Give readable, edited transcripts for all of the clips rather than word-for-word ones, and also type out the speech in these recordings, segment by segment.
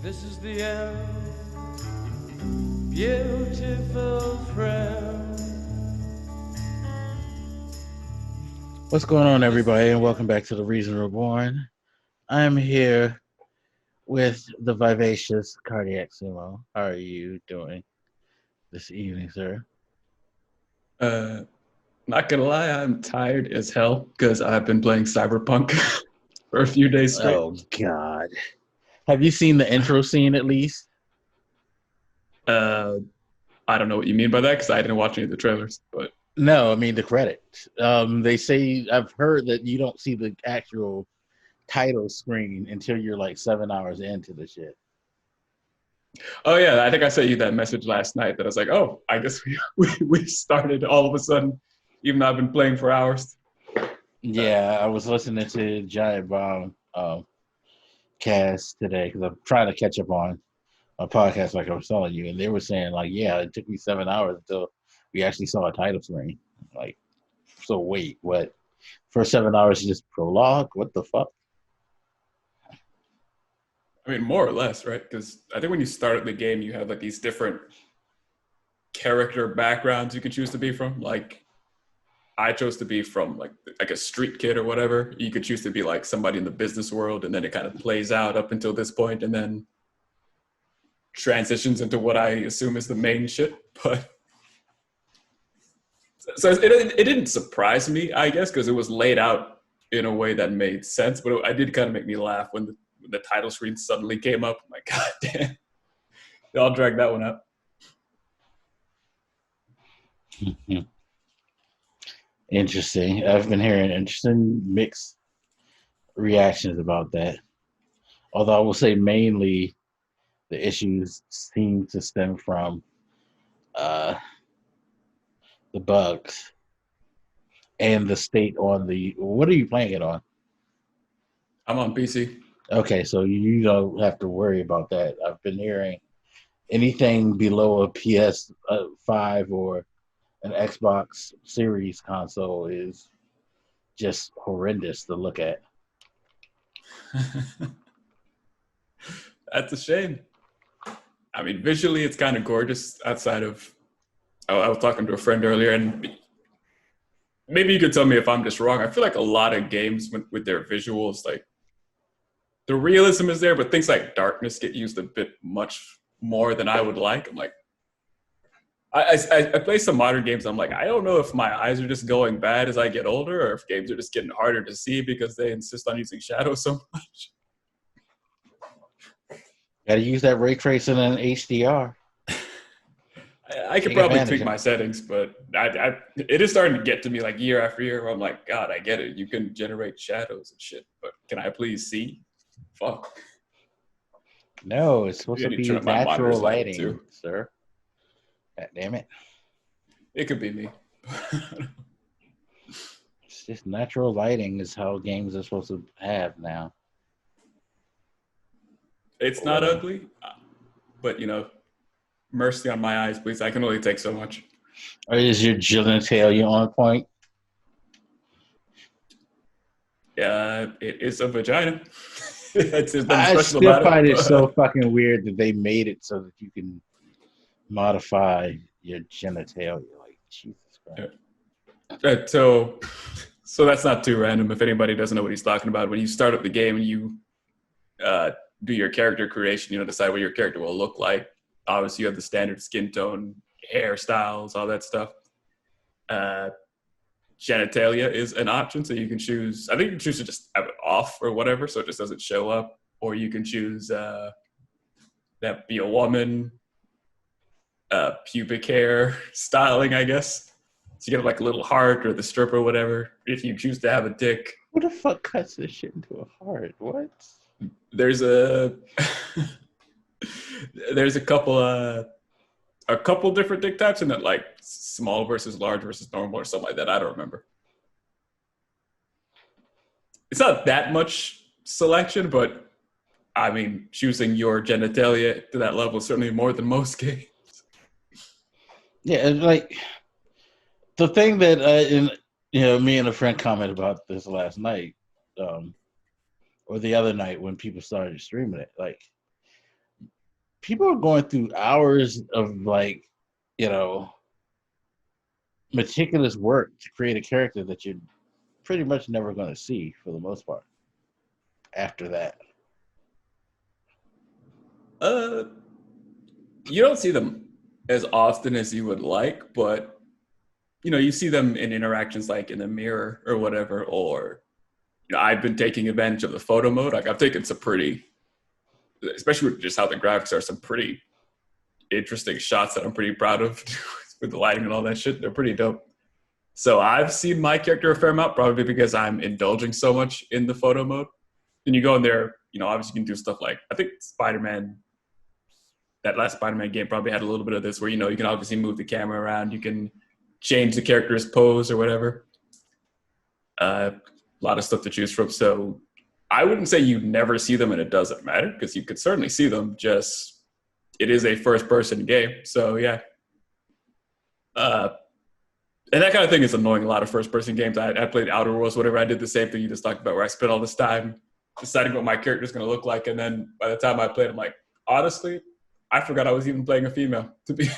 This is the end, beautiful friend. What's going on, everybody, and welcome back to the Reason Reborn. I am here with the vivacious Cardiac Sumo. How are you doing this evening, sir? Uh, Not gonna lie, I'm tired as hell because I've been playing Cyberpunk for a few days straight. Oh, God. Have you seen the intro scene at least? Uh, I don't know what you mean by that because I didn't watch any of the trailers. But No, I mean the credits. They say, I've heard that you don't see the actual title screen until you're like 7 hours into the shit. oh yeah, I think I sent you that message last night that I was like, oh, I guess we started all of a sudden, even though I've been playing for hours. Yeah, I was listening to Giant Bomb cast today because I'm trying to catch up on a podcast like I was telling you, and they were saying like, yeah, it took me 7 hours until we actually saw a title screen. Like, so wait, what? For 7 hours, just prologue? What the fuck? I mean, more or less, right? Because I think when you start the game, you have like these different character backgrounds you can choose to be from. Like, I chose to be from like a street kid or whatever. You could choose to be like somebody in the business world, and then it kind of plays out up until this point, and then transitions into what I assume is the main shit. But so it didn't surprise me, I guess, because it was laid out in a way that made sense. But I did kind of make me laugh when the title screen suddenly came up. I'm like, God damn, y'all dragged that one out. Interesting. I've been hearing interesting mixed reactions about that. Although I will say mainly the issues seem to stem from uh, the bugs and the state on the. What are you playing it on? I'm on PC. Okay, so you don't have to worry about that. I've been hearing anything below a PS5 or an Xbox Series console is just horrendous to look at. That's a shame. I mean, visually, it's kind of gorgeous outside of. I was talking to a friend earlier, and maybe you could tell me if I'm just wrong. I feel like a lot of games with their visuals, like the realism is there, but things like darkness get used a bit much more than I would like. I'm like, I play some modern games. I'm like, I don't know if my eyes are just going bad as I get older, or if games are just getting harder to see because they insist on using shadows so much. Got to use that ray tracing and HDR. I could Take probably advantage tweak of my it. settings, but it is starting to get to me like year after year where I'm like, God, I get it. You can generate shadows and shit, but can I please see? Fuck. No, it's supposed Maybe I to need to turn be up my natural monitor's lighting lighting, too. sir. God damn it. It could be me. It's just natural lighting is how games are supposed to have now. It's not ugly, but mercy on my eyes, please. I can only take so much. Or is your genitalia on point? It is a vagina. There's nothing I special still about it. find it so But fucking weird that they made it so that you can modify your genitalia. Like, Jesus Christ. so that's not too random. If anybody doesn't know what he's talking about, when you start up the game and you uh, do your character creation, decide what your character will look like. Obviously, you have the standard skin tone, hairstyles, all that stuff. Uh, Genitalia is an option, so you can choose. I think you can choose to just have it off or whatever, so it just doesn't show up. Or you can choose that be a woman, pubic hair styling, I guess. So you get like a little heart or the strip or whatever. If you choose to have a dick, Who the fuck cuts this shit into a heart? What? there's a there's a couple different dick types, and then like small versus large versus normal or something like that. I don't remember. It's not that much selection, but I mean, choosing your genitalia to that level is certainly more than most games. Yeah, like the thing that me and a friend commented about this last night, or the other night when people started streaming it. Like, people are going through hours of like, meticulous work to create a character that you're pretty much never going to see for the most part after that. You don't see them as often as you would like, but you see them in interactions like in the mirror or whatever, or I've been taking advantage of the photo mode. Like I've taken some pretty, especially with just how the graphics are, some pretty interesting shots that I'm pretty proud of with the lighting and all that shit. They're pretty dope. So I've seen my character a fair amount, probably because I'm indulging so much in the photo mode. And you go in there, obviously you can do stuff like, I think Spider-Man, that last Spider-Man game probably had a little bit of this where, you can obviously move the camera around. You can change the character's pose or whatever. A lot of stuff to choose from. So I wouldn't say you never see them and it doesn't matter, because you could certainly see them, just it is a first-person game. So, yeah. And that kind of thing is annoying, a lot of first-person games. I played Outer Worlds, whatever. I did the same thing you just talked about, where I spent all this time deciding what my character is going to look like. And then by the time I played, I'm like, honestly, I forgot I was even playing a female, to be...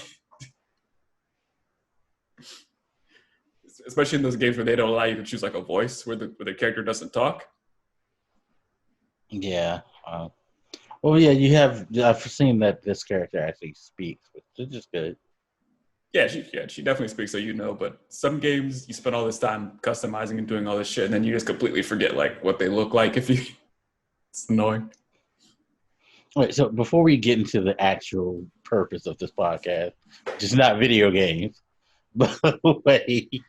Especially in those games where they don't allow you to choose like a voice, where the character doesn't talk. Yeah. Well, yeah, I've seen that this character actually speaks, which is just good. Yeah, she definitely speaks, so but some games you spend all this time customizing and doing all this shit, and then you just completely forget like what they look like it's annoying. All right, so before we get into the actual purpose of this podcast, which is not video games, but wait,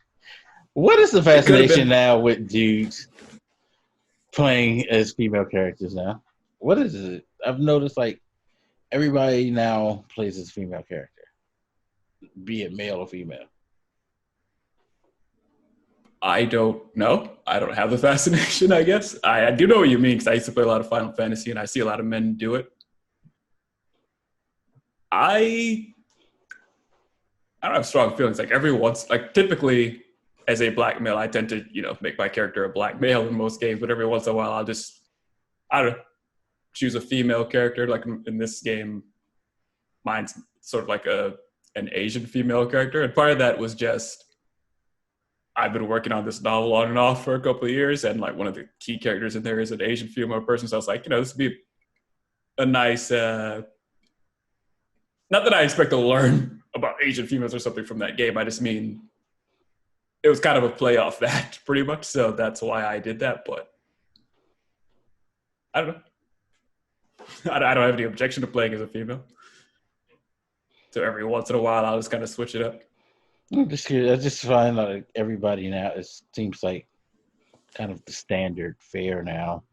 what is the fascination now with dudes playing as female characters now? What is it? I've noticed like everybody now plays as female character, be it male or female. I don't know. I don't have the fascination, I guess. I do know what you mean, because I used to play a lot of Final Fantasy, and I see a lot of men do it. I don't have strong feelings. Like every once, like typically as a black male, I tend to, make my character a black male in most games, but every once in a while I'll just, I don't know, choose a female character. Like in this game, mine's sort of like an Asian female character. And part of that was just, I've been working on this novel on and off for a couple of years, and like one of the key characters in there is an Asian female person. So I was like, this would be a nice, not that I expect to learn about Asian females or something from that game. I just mean it was kind of a play off that, pretty much. So that's why I did that. But I don't know. I don't have any objection to playing as a female. So every once in a while, I'll just kind of switch it up. I just find like everybody now, it seems like kind of the standard fare now.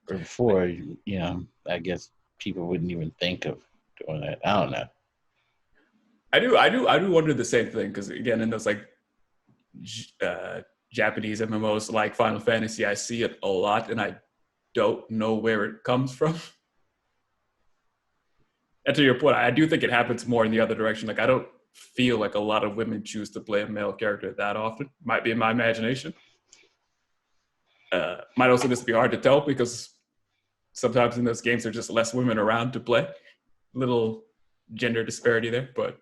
Or before, I guess people wouldn't even think of doing that. I don't know. I do wonder the same thing, because again, in those like Japanese MMOs like Final Fantasy, I see it a lot, and I don't know where it comes from. And to your point, I do think it happens more in the other direction. Like I don't feel like a lot of women choose to play a male character that often. Might be in my imagination. Might also just be hard to tell, because sometimes in those games there's just less women around to play. Little gender disparity there, but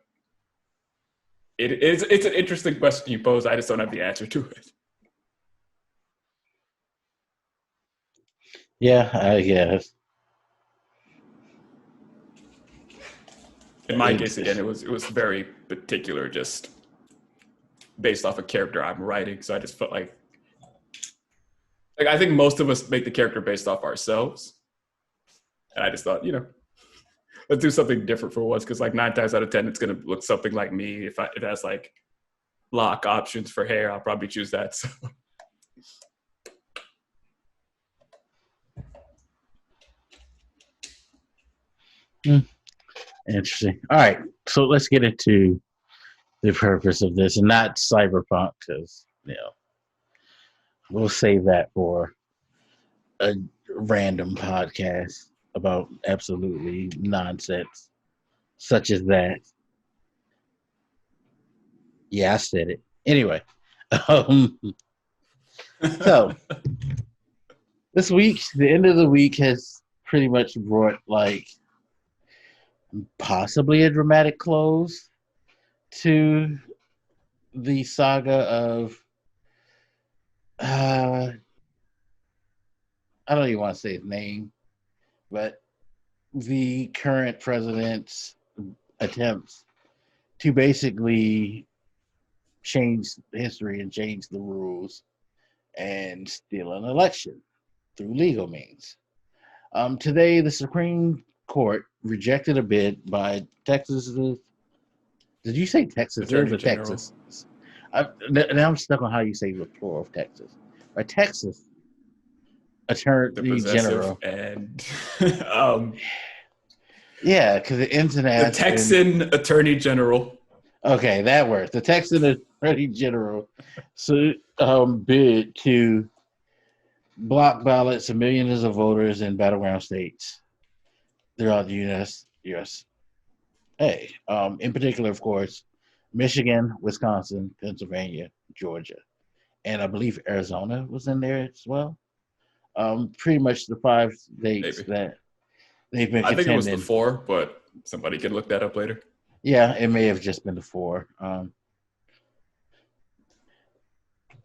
it's an interesting question you pose. I just don't have the answer to it. Yeah, I guess. In my case, again, it was very particular, just based off a character I'm writing. So I just felt like I think most of us make the character based off ourselves. And I just thought, let's do something different for once, because like 9 times out of 10, it's going to look something like me. If it has like lock options for hair, I'll probably choose that. So. Interesting. All right, so let's get into the purpose of this, and not cyberpunk, because we'll save that for a random podcast about absolutely nonsense such as that. Yeah, I said it. Anyway, so this week, the end of the week has pretty much brought like possibly a dramatic close to the saga of uh, I don't even want to say his name, but the current president's attempts to basically change history and change the rules and steal an election through legal means. Today, the Supreme Court rejected a bid by Texas. Did you say Texas? Attorney Or General. Texas? Now I'm stuck on how you say the plural of Texas. By Texas The Attorney possessive General. and Yeah, because it ends in the ass. Texan Attorney General. Okay, that works. The Texan Attorney General bid to block ballots of millions of voters in battleground states throughout the U.S. In particular, of course, Michigan, Wisconsin, Pennsylvania, Georgia, and I believe Arizona was in there as well. Pretty much the 5 states Maybe. that they've been I think it was the contending. 4, but somebody can look that up later. Yeah, it may have just been the 4.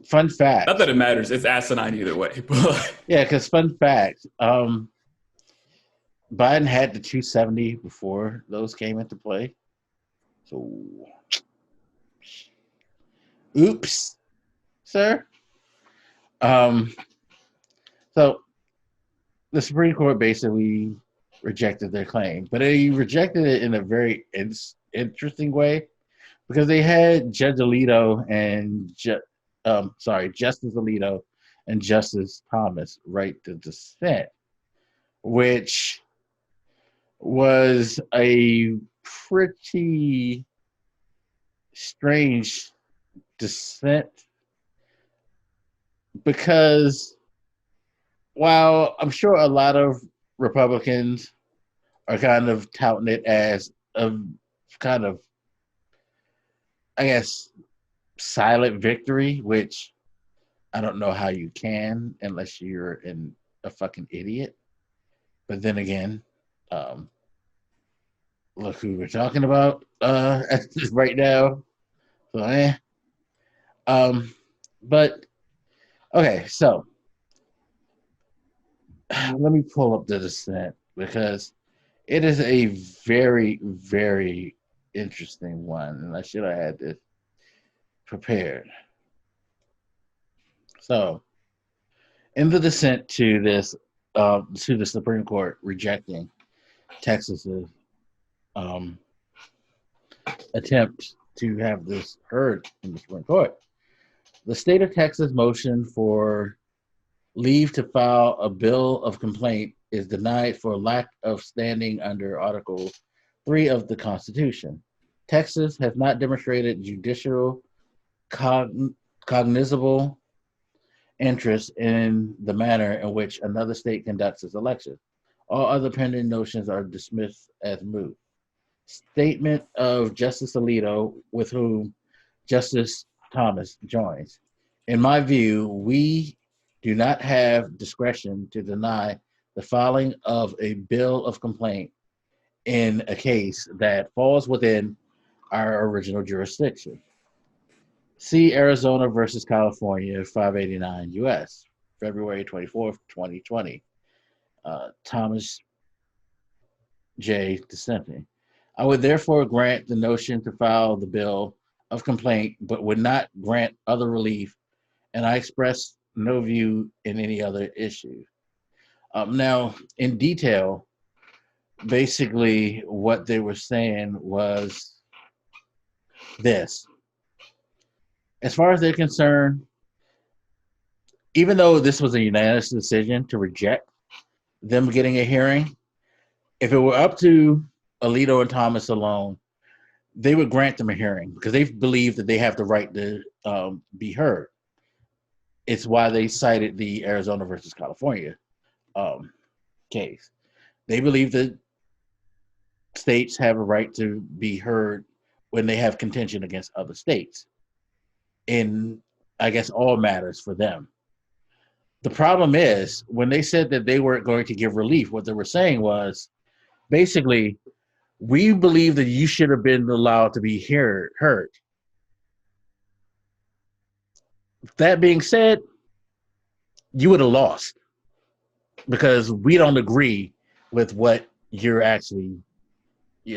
Fun fact. Not that it matters. It's asinine either way. But Yeah, because fun fact. Biden had the 270 before those came into play. So, oops, sir. So the Supreme Court basically rejected their claim, but they rejected it in a very interesting way because they had Judge Alito and Justice Alito and Justice Thomas write the dissent, which was a pretty strange dissent because while I'm sure a lot of Republicans are kind of touting it as a kind of, I guess, silent victory, which I don't know how you can unless you're a fucking idiot. But then again, look who we're talking about right now. So, but okay, so let me pull up the dissent because it is a very, very interesting one, and I should have had this prepared. So, in the dissent to this, to the Supreme Court rejecting Texas's attempt to have this heard in the Supreme Court, the state of Texas motion for leave to file a bill of complaint is denied for lack of standing under Article 3 of the Constitution. Texas has not demonstrated judicial cognizable interest in the manner in which another state conducts its elections. All other pending notions are dismissed as moot. Statement of Justice Alito, with whom Justice Thomas joins. In my view, we do not have discretion to deny the filing of a bill of complaint in a case that falls within our original jurisdiction. See Arizona versus California, 589 U.S., February 24th, 2020. Thomas J. dissenting. I would therefore grant the notion to file the bill of complaint, but would not grant other relief, and I express no view in any other issue. Now, in detail, basically what they were saying was this. As far as they're concerned, even though this was a unanimous decision to reject them getting a hearing, if it were up to Alito and Thomas alone, they would grant them a hearing because they believe that they have the right to be heard. It's why they cited the Arizona versus California case. They believe that states have a right to be heard when they have contention against other states in, I guess, all matters for them. The problem is when they said that they weren't going to give relief, what they were saying was basically, we believe that you should have been allowed to be heard. That being said, you would have lost because we don't agree with what you're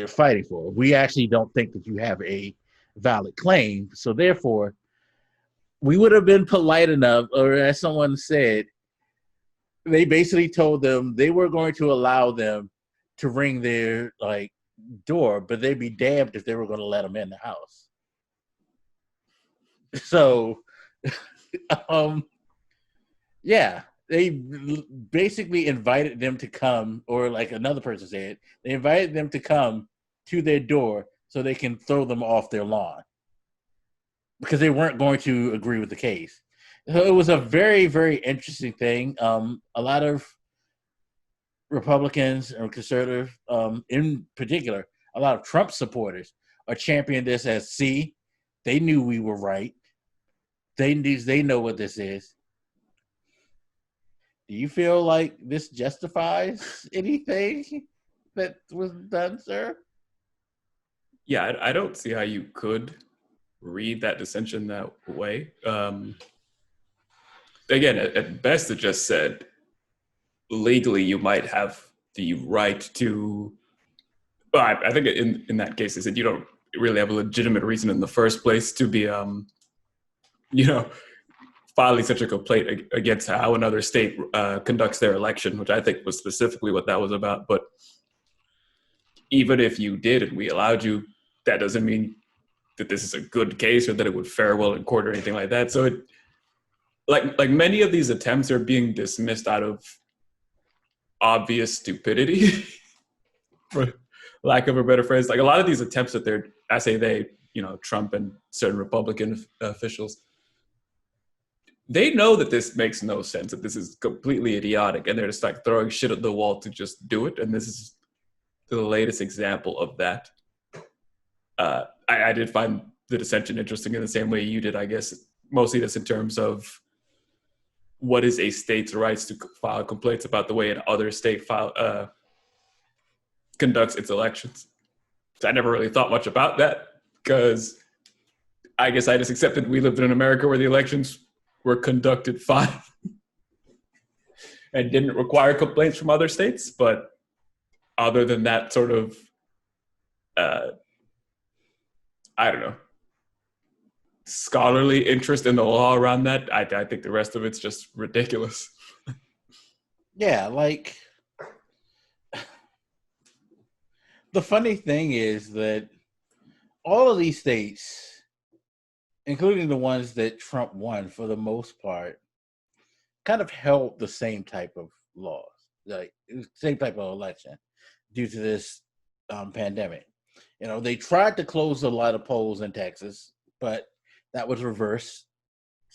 fighting for. We actually don't think that you have a valid claim. So therefore, we would have been polite enough, or as someone said, they basically told them they were going to allow them to ring their door, but they'd be damned if they were going to let them in the house. So, yeah, they basically invited them to come, or like another person said, they invited them to come to their door so they can throw them off their lawn because they weren't going to agree with the case. So it was a very, very interesting thing. A lot of Republicans or conservative, in particular, a lot of Trump supporters are championing this as, see, they knew we were right. They know what this is. Do you feel like this justifies anything that was done, sir? Yeah, I don't see how you could read that dissension that way. Again, at best, it just said legally you might have the right to. Well, I think in that case, it said you don't really have a legitimate reason in the first place to be, filing such a complaint against how another state conducts their election, which I think was specifically what that was about. But even if you did and we allowed you, that doesn't mean that this is a good case or that it would fare well in court or anything like that. So it, like many of these attempts are being dismissed out of obvious stupidity, for lack of a better phrase. Like a lot of these attempts that I say they, Trump and certain Republican officials, they know that this makes no sense, that this is completely idiotic, and they're just like throwing shit at the wall to just do it. And this is the latest example of that. I did find the dissension interesting in the same way you did, I guess, mostly just in terms of what is a state's rights to file complaints about the way an other state conducts its elections. So I never really thought much about that because I guess I just accepted we lived in America where the elections were conducted fine and didn't require complaints from other states. But other than that sort of, I don't know, scholarly interest in the law around that, I think the rest of it's just ridiculous. Yeah, like the funny thing is that all of these states, including the ones that Trump won for the most part, kind of held the same type of laws, like same type of election due to this pandemic. They tried to close a lot of polls in Texas, but that was reversed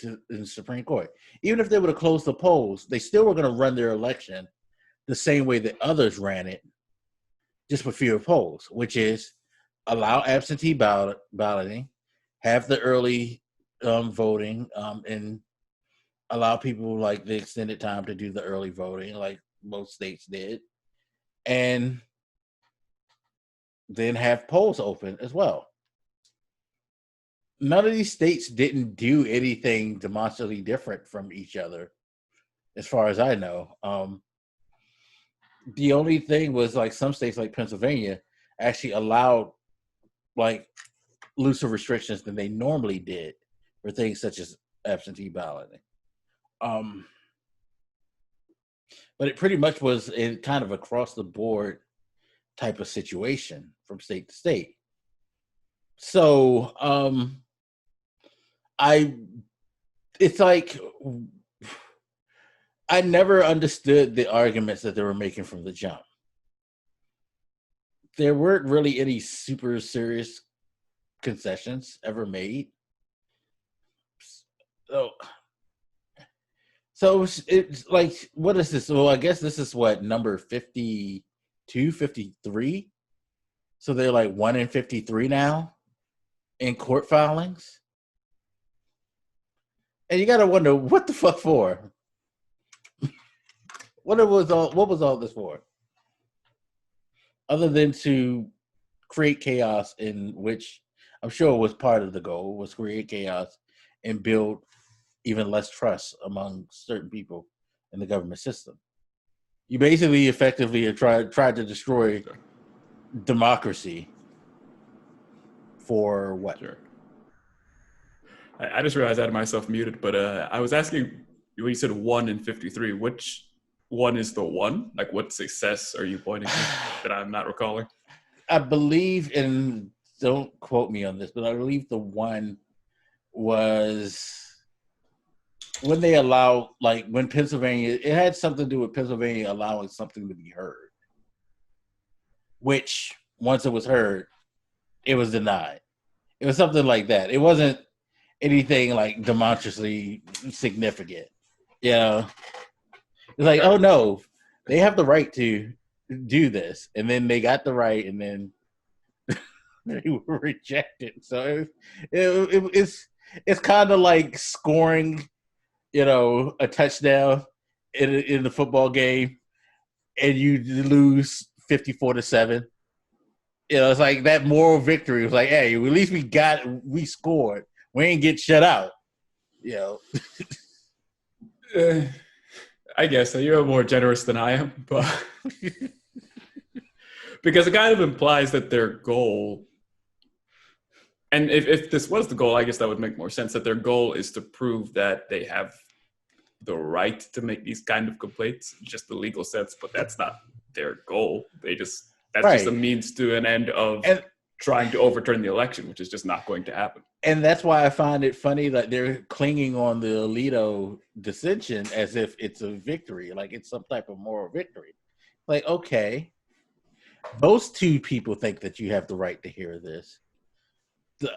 in the Supreme Court. Even if they would have closed the polls, they still were going to run their election the same way that others ran it, just with fewer polls, which is allow absentee balloting, have the early voting, and allow people like the extended time to do the early voting, like most states did, and then have polls open as well. None of these states didn't do anything demonstrably different from each other, as far as I know. The only thing was like some states like Pennsylvania actually allowed like looser restrictions than they normally did for things such as absentee balloting. But it pretty much was in kind of across the board type of situation from state to state. So it's like I never understood the arguments that they were making from the jump. There weren't really any super serious concessions ever made. So it's like, what is this? Well, I guess this is what, number 52, 53? So they're like 1 in 53 now in court filings. And you got to wonder, what the fuck for? What was all this for? Other than to create chaos, in which I'm sure was part of the goal, was create chaos and build even less trust among certain people in the government system. You basically effectively have tried to destroy democracy for what? Sure. I just realized I had myself muted, but I was asking when you said 1 in 53, which one is the one? Like, what success are you pointing to that I'm not recalling? I believe, and don't quote me on this, but I believe the one was when they allowed, like when Pennsylvania, it had something to do with Pennsylvania allowing something to be heard, which once it was heard, it was denied. It was something like that. It wasn't anything like demonstrably significant. You know, it's like, oh no, they have the right to do this, and then they got the right, and then they were rejected. So it's kind of like scoring, a touchdown in the football game, and you lose 54-7. It's like that moral victory. It was like, hey, at least we scored. We ain't get shut out. I guess you're more generous than I am, but because it kind of implies that their goal, and if this was the goal, I guess that would make more sense, that their goal is to prove that they have the right to make these kind of complaints, just the legal sense, but that's not their goal. That's right. Just a means to an end of trying to overturn the election, which is just not going to happen. And that's why I find it funny that they're clinging on the Alito dissension as if it's a victory, like it's some type of moral victory. Like, okay, those two people think that you have the right to hear this. The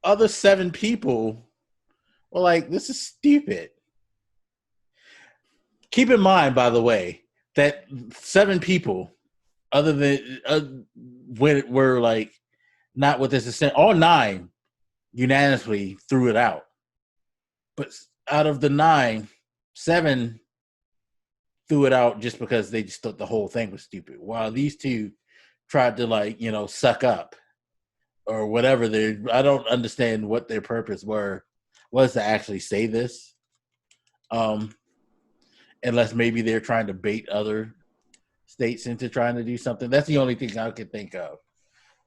other 7 people were like, this is stupid. Keep in mind, by the way, that 7 people, other than were like not with this dissent, all 9 unanimously threw it out. But out of the 9, 7 threw it out just because they just thought the whole thing was stupid. While these 2 tried to suck up or whatever. I don't understand what their purpose was to actually say this. Unless maybe they're trying to bait other states into trying to do something. That's the only thing I could think of.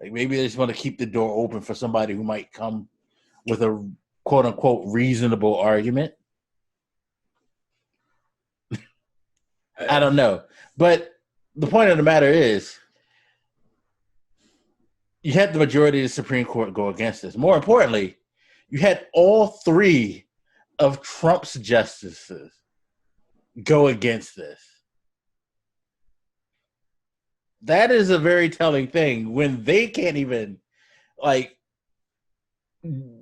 Like maybe they just want to keep the door open for somebody who might come with a quote unquote reasonable argument. I don't know. But the point of the matter is you had the majority of the Supreme Court go against this. More importantly, you had all 3 of Trump's justices go against this. That is a very telling thing when they can't even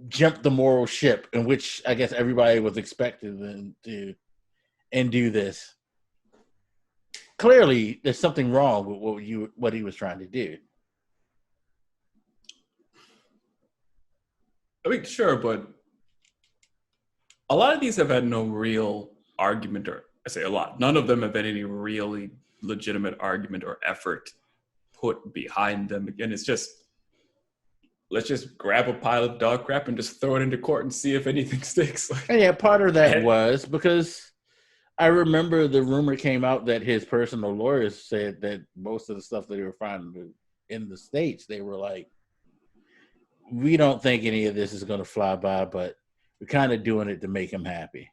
jump the moral ship in which I guess everybody was expecting them to and do this. Clearly, there's something wrong with what he was trying to do. I mean, sure, but a lot of these have had no real argument, or I say a lot. None of them have had any really legitimate argument or effort put behind them. Again, it's just, let's just grab a pile of dog crap and just throw it into court and see if anything sticks. Yeah, part of that was because I remember the rumor came out that his personal lawyers said that most of the stuff that they were finding in the States, they were like, we don't think any of this is going to fly by, but we're kind of doing it to make him happy.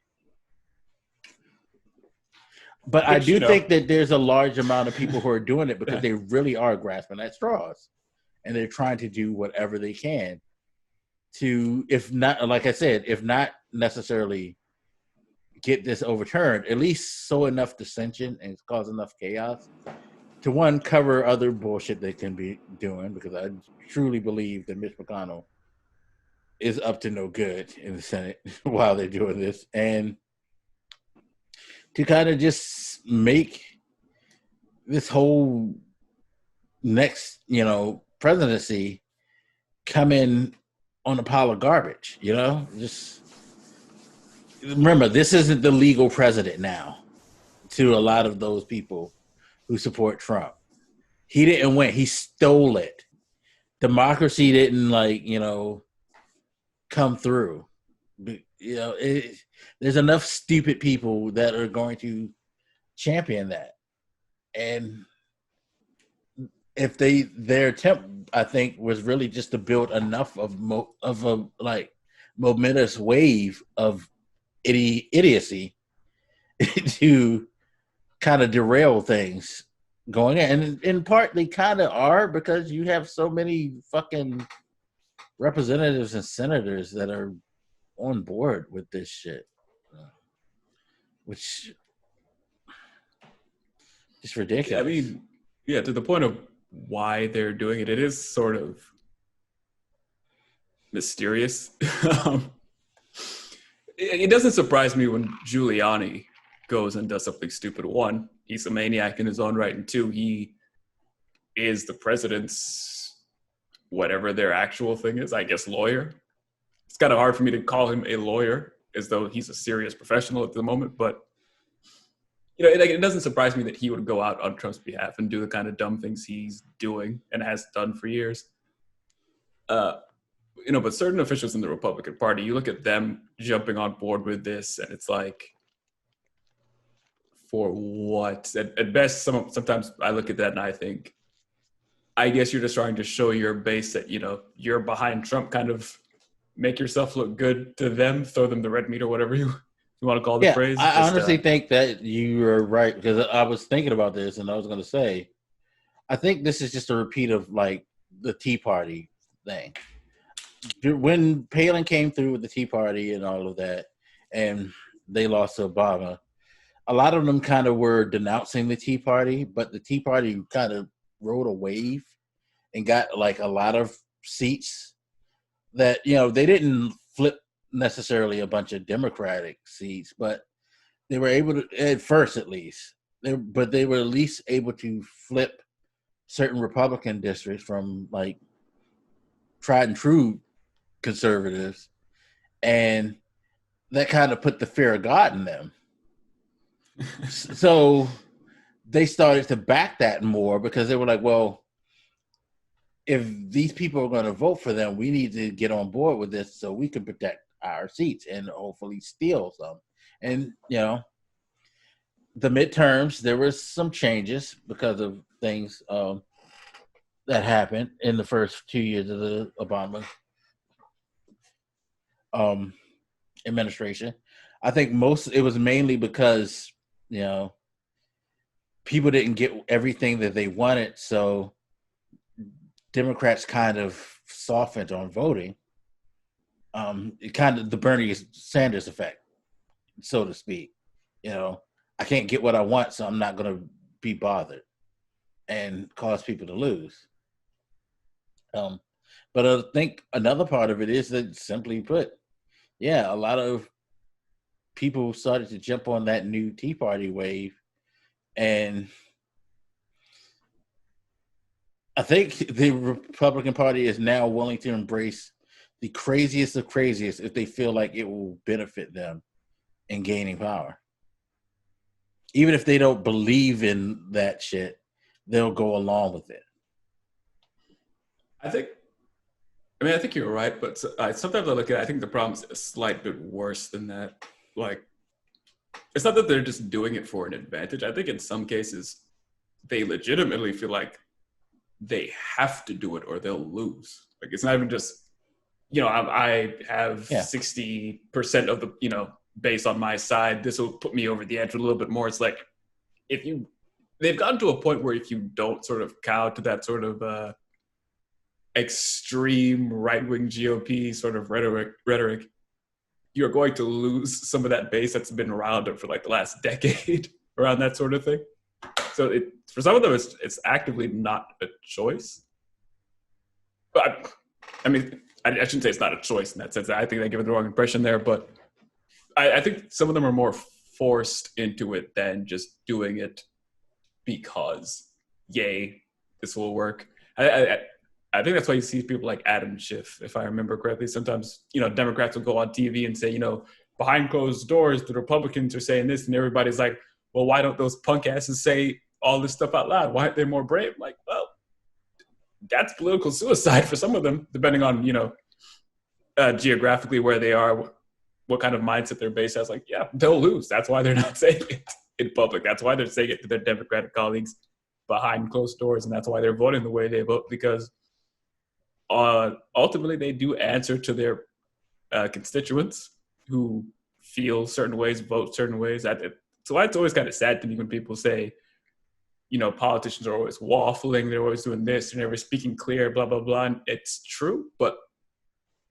But I do think that there's a large amount of people who are doing it because they really are grasping at straws. And they're trying to do whatever they can to, if not, like I said, if not necessarily get this overturned, at least sow enough dissension and cause enough chaos to, one, cover other bullshit they can be doing, because I truly believe that Mitch McConnell is up to no good in the Senate while they're doing this, and to kind of just make this whole next, presidency come in on a pile of garbage, Just remember, this isn't the legal president now. to a lot of those people who support Trump. He didn't win. He stole it. Democracy didn't come through. There's enough stupid people that are going to champion that. And if their attempt, I think, was really just to build enough of a momentous wave of idiocy to kind of derail things going in. And in part, they kind of are, because you have so many fucking representatives and senators that are on board with this shit, which is ridiculous. I mean, yeah, to the point of why they're doing it, it is sort of mysterious. It doesn't surprise me when Giuliani goes and does something stupid. One, he's a maniac in his own right, and two, he is the president's whatever their actual thing is, I guess, lawyer. It's kind of hard for me to call him a lawyer as though he's a serious professional at the moment, but it doesn't surprise me that he would go out on Trump's behalf and do the kind of dumb things he's doing and has done for years. But certain officials in the Republican Party, you look at them jumping on board with this, and it's like, for what? At best, sometimes I look at that and I think, I guess you're just trying to show your base that, you're behind Trump, kind of make yourself look good to them, throw them the red meat or whatever you want to call the phrase. I honestly think that you are right, because I was thinking about this and I was going to say, I think this is just a repeat of the Tea Party thing. When Palin came through with the Tea Party and all of that, and they lost to Obama, a lot of them kind of were denouncing the Tea Party, but the Tea Party kind of rode a wave and got a lot of seats that, they didn't flip necessarily a bunch of Democratic seats, but they were able to, at first at least, they were at least able to flip certain Republican districts from tried and true conservatives, and that kind of put the fear of God in them. So they started to back that more, because they were like, well, if these people are going to vote for them, we need to get on board with this so we can protect our seats and hopefully steal some. And, the midterms, there was some changes because of things that happened in the first 2 years of the Obama administration. I think it was mainly because, people didn't get everything that they wanted, so Democrats kind of softened on voting. It kind of the Bernie Sanders effect, so to speak. I can't get what I want, so I'm not going to be bothered and cause people to lose. But I think another part of it is that, simply put, a lot of people started to jump on that new Tea Party wave, and I think the Republican Party is now willing to embrace the craziest of craziest if they feel like it will benefit them in gaining power. Even if they don't believe in that shit, they'll go along with it. I think you're right, but sometimes I look at it, I think the problem is a slight bit worse than that. It's not that they're just doing it for an advantage. I think in some cases, they legitimately feel like they have to do it or they'll lose. It's not even just, I have 60% of the, base on my side. This will put me over the edge a little bit more. It's like, they've gotten to a point where if you don't sort of cow to that sort of extreme right-wing GOP sort of rhetoric, you're going to lose some of that base that's been around up for the last decade around that sort of thing. So for some of them, it's actively not a choice. But I shouldn't say it's not a choice in that sense. I think they give it the wrong impression there, but I think some of them are more forced into it than just doing it because, yay, this will work. I think that's why you see people like Adam Schiff, if I remember correctly. Sometimes, Democrats will go on TV and say, behind closed doors, the Republicans are saying this, and everybody's like, well, why don't those punk asses say all this stuff out loud? Why aren't they more brave? Like, well, that's political suicide for some of them, depending on, geographically where they are, what kind of mindset they're based as. Like, yeah, they'll lose. That's why they're not saying it in public. That's why they're saying it to their Democratic colleagues behind closed doors, and that's why they're voting the way they vote, because ultimately they do answer to their constituents who feel certain ways, vote certain ways. So it's always kind of sad to me when people say, politicians are always waffling, they're always doing this, they're never speaking clear, blah, blah, blah. And it's true, but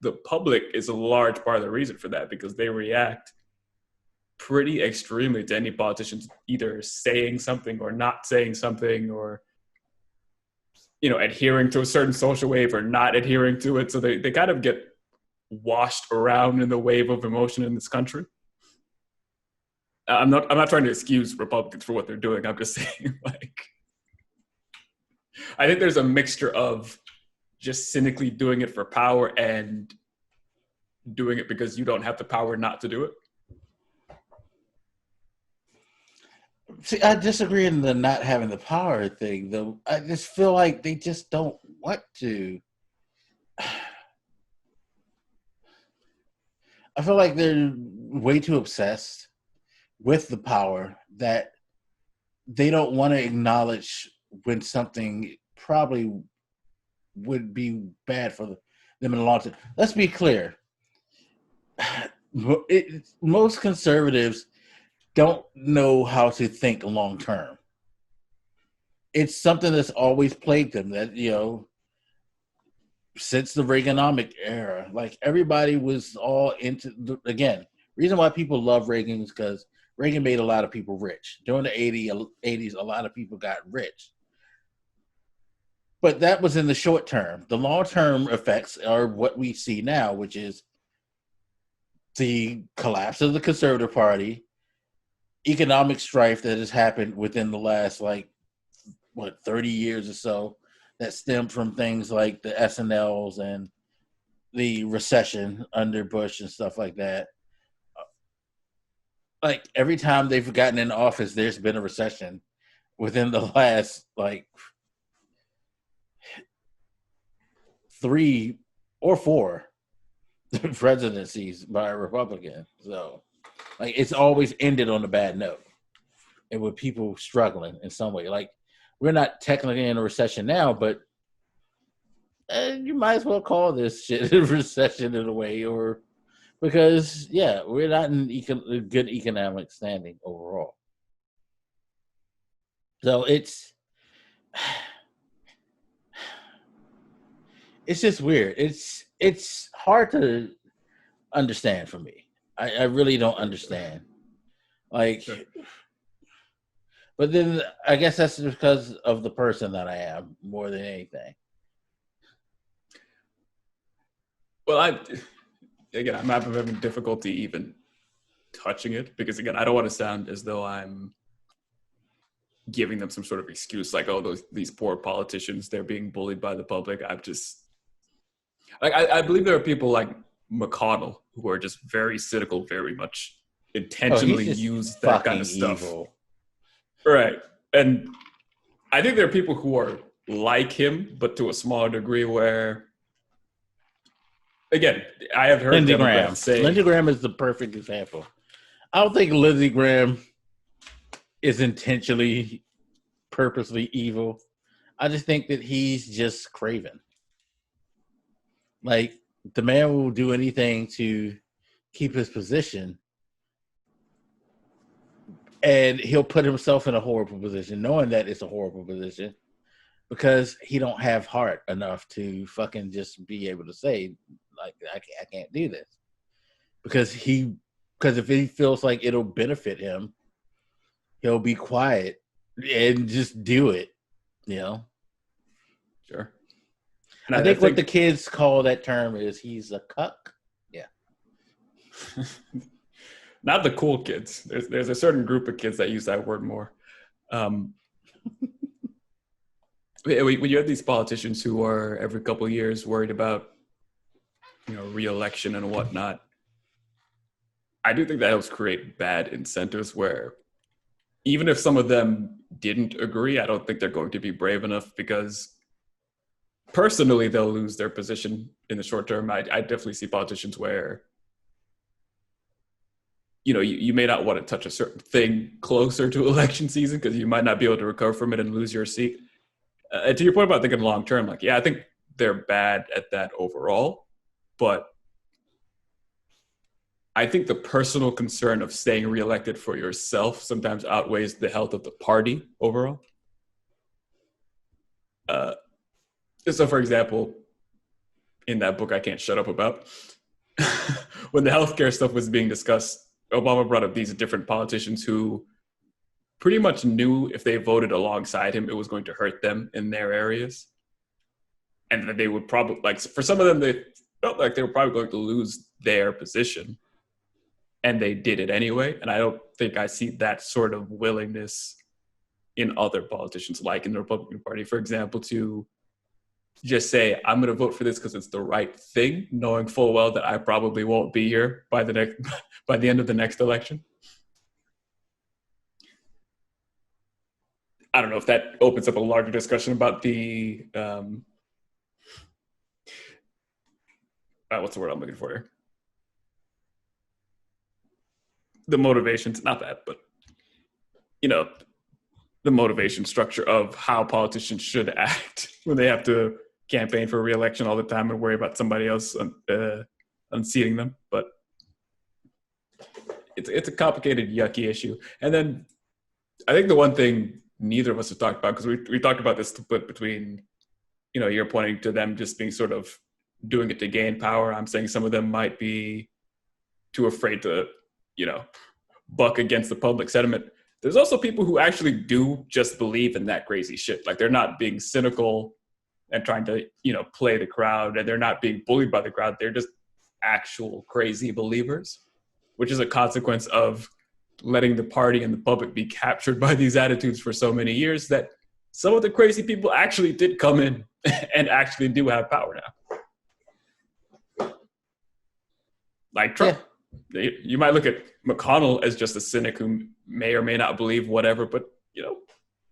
the public is a large part of the reason for that, because they react pretty extremely to any politicians either saying something or not saying something, or adhering to a certain social wave or not adhering to it. So they kind of get washed around in the wave of emotion in this country. I'm not trying to excuse Republicans for what they're doing. I'm just saying, I think there's a mixture of just cynically doing it for power and doing it because you don't have the power not to do it. See, I disagree in the not having the power thing, though. I just feel like they just don't want to. I feel like they're way too obsessed with the power that they don't want to acknowledge when something probably would be bad for them in the long term. Let's be clear. Most conservatives don't know how to think long term. It's something that's always plagued them, that, since the Reaganomic era, like everybody was all into, again, reason why people love Reagan is because Reagan made a lot of people rich. During the 80s, a lot of people got rich. But that was in the short term. The long-term effects are what we see now, which is the collapse of the Conservative Party, economic strife that has happened within the last, 30 years or so, that stemmed from things like the S&Ls and the recession under Bush and stuff like that. Like, every time they've gotten in office, there's been a recession within the last, 3 or 4 presidencies by a Republican. So, it's always ended on a bad note and with people struggling in some way. Like, we're not technically in a recession now, but you might as well call this shit a recession in a way, or because, we're not in good economic standing overall. So it's just weird. It's hard to understand for me. I really don't understand. But then I guess that's because of the person that I am more than anything. Well, I'm having difficulty even touching it because, again, I don't want to sound as though I'm giving them some sort of excuse, like, oh, these poor politicians, they're being bullied by the public. I'm just I believe there are people like McConnell who are just very cynical, very much intentionally use that kind of stuff. Evil. Right. And I think there are people who are like him, but to a smaller degree, where, again, I have heard Lindsey Democrats Graham. say... Lindsey Graham is the perfect example. I don't think Lindsey Graham is intentionally, purposely evil. I just think that he's just craven. Like, the man will do anything to keep his position, and he'll put himself in a horrible position, knowing that it's a horrible position, because he don't have heart enough to fucking just be able to say, like, I can't do this. Because if he feels like it'll benefit him, he'll be quiet and just do it, Sure. And I think what the kids call that term is he's a cuck. Yeah. Not the cool kids. There's a certain group of kids that use that word more. When you have these politicians who are every couple of years worried about, re-election and whatnot, I do think that helps create bad incentives where, even if some of them didn't agree, I don't think they're going to be brave enough because personally they'll lose their position in the short term. I definitely see politicians where, you may not want to touch a certain thing closer to election season because you might not be able to recover from it and lose your seat. To your point about thinking long term, like, yeah, I think they're bad at that overall, but I think the personal concern of staying reelected for yourself sometimes outweighs the health of the party overall. So, for example, in that book I Can't Shut Up About, when the healthcare stuff was being discussed, Obama brought up these different politicians who pretty much knew if they voted alongside him, it was going to hurt them in their areas. And that they would probably, like, for some of them, they felt like they were probably going to lose their position. And they did it anyway. And I don't think I see that sort of willingness in other politicians, like in the Republican Party, for example, to just say, I'm going to vote for this because it's the right thing, knowing full well that I probably won't be here by the end of the next election. I don't know if that opens up a larger discussion about the what's the word I'm looking for here? The motivations, not that, but the motivation structure of how politicians should act when they have to campaign for re-election all the time and worry about somebody else unseating them. But it's a complicated, yucky issue. And then I think the one thing neither of us have talked about, because we talked about this split between, you're pointing to them just being sort of doing it to gain power. I'm saying some of them might be too afraid to, buck against the public sentiment. There's also people who actually do just believe in that crazy shit. Like, they're not being cynical and trying to, play the crowd, and they're not being bullied by the crowd. They're just actual crazy believers, which is a consequence of letting the party and the public be captured by these attitudes for so many years that some of the crazy people actually did come in and actually do have power now. Like Trump. Yeah. You might look at McConnell as just a cynic who may or may not believe whatever, but,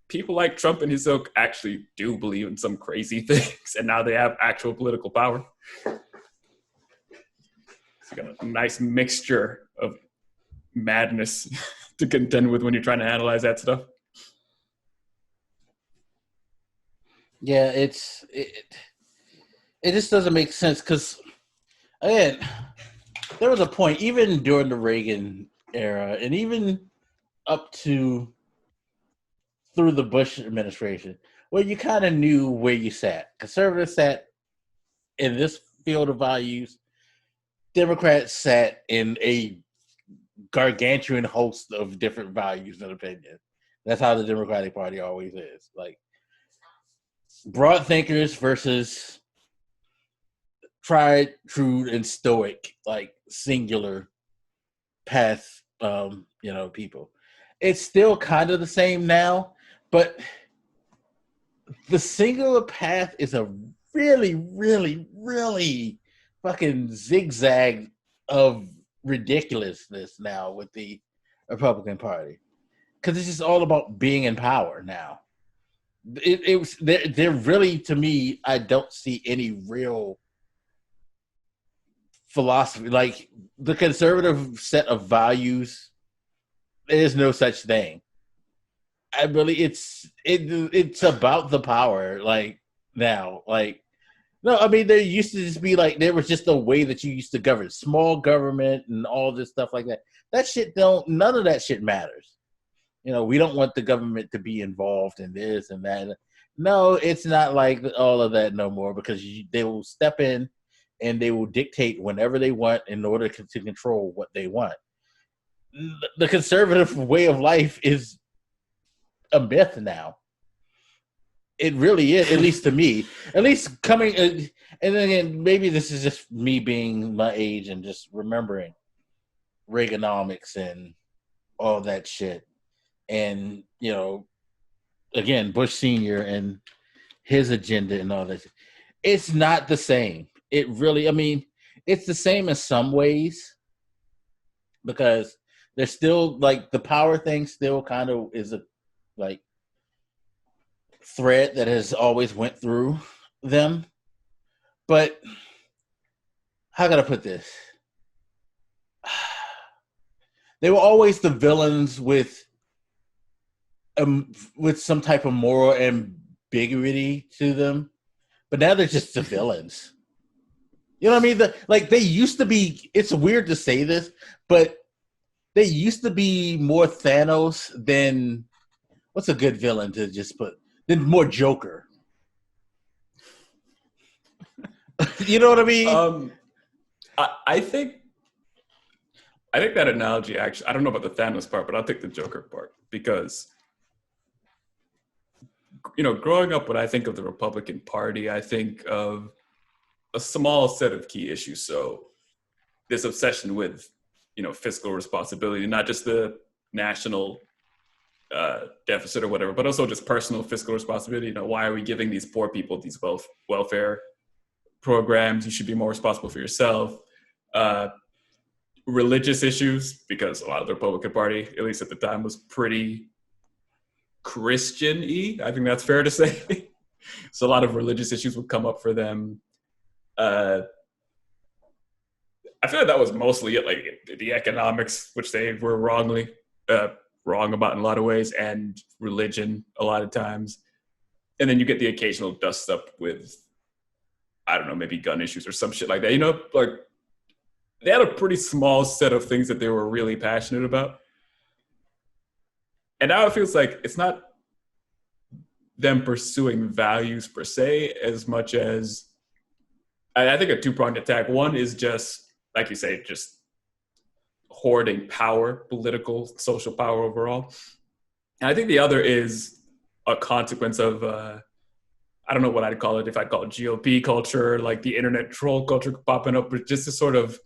people like Trump and his ilk actually do believe in some crazy things, and now they have actual political power. It's got a nice mixture of madness to contend with when you're trying to analyze that stuff. Yeah, it just doesn't make sense because, again, there was a point, even during the Reagan era, and even up to through the Bush administration, where you kind of knew where you sat. Conservatives sat in this field of values. Democrats sat in a gargantuan host of different values and opinions. That's how the Democratic Party always is. Like, broad thinkers versus tried, true, and stoic, like singular path, people. It's still kind of the same now, but the singular path is a really, really, really fucking zigzag of ridiculousness now with the Republican Party, because it's just all about being in power now. They're really, to me, I don't see any real philosophy, like the conservative set of values. There's no such thing. I really, it's about the power. Like now, like no, I mean there used to just be like there was just a way that you used to govern, small government and all this stuff like that. That shit none of that shit matters. We don't want the government to be involved in this and that. No, it's not like all of that no more, because they will step in and they will dictate whenever they want in order to control what they want. The conservative way of life is a myth now. It really is, at least to me. At least coming, and then again, maybe this is just me being my age and just remembering Reaganomics and all that shit. And, again, Bush Sr. and his agenda and all that. It's not the same. It really, it's the same in some ways, because There's still like the power thing still kind of is a like thread that has always went through them. But how can I put this? They were always the villains with some type of moral ambiguity to them, but now they're just the villains. You know what I mean? Like they used to be. It's weird to say this, but they used to be more Thanos than what's a good villain to just put? Than more Joker. You know what I mean? I think that analogy actually. I don't know about the Thanos part, but I'll take the Joker part because growing up, when I think of the Republican Party, I think of a small set of key issues. So this obsession with, fiscal responsibility, not just the national deficit or whatever, but also just personal fiscal responsibility. Why are we giving these poor people these welfare programs? You should be more responsible for yourself. Religious issues, because a lot of the Republican Party, at least at the time, was pretty Christian-y. I think that's fair to say. So a lot of religious issues would come up for them. I feel like that was mostly it, like the economics, which they were wrong about in a lot of ways, and religion a lot of times. And then you get the occasional dust up with, I don't know, maybe gun issues or some shit like that. Like they had a pretty small set of things that they were really passionate about. And now it feels like it's not them pursuing values per se as much as, I think, a two-pronged attack. One is just, like you say, just hoarding power, political, social power overall. And I think the other is a consequence of, I don't know what I'd call it, if I'd call it GOP culture, like the internet troll culture popping up, but just a sort of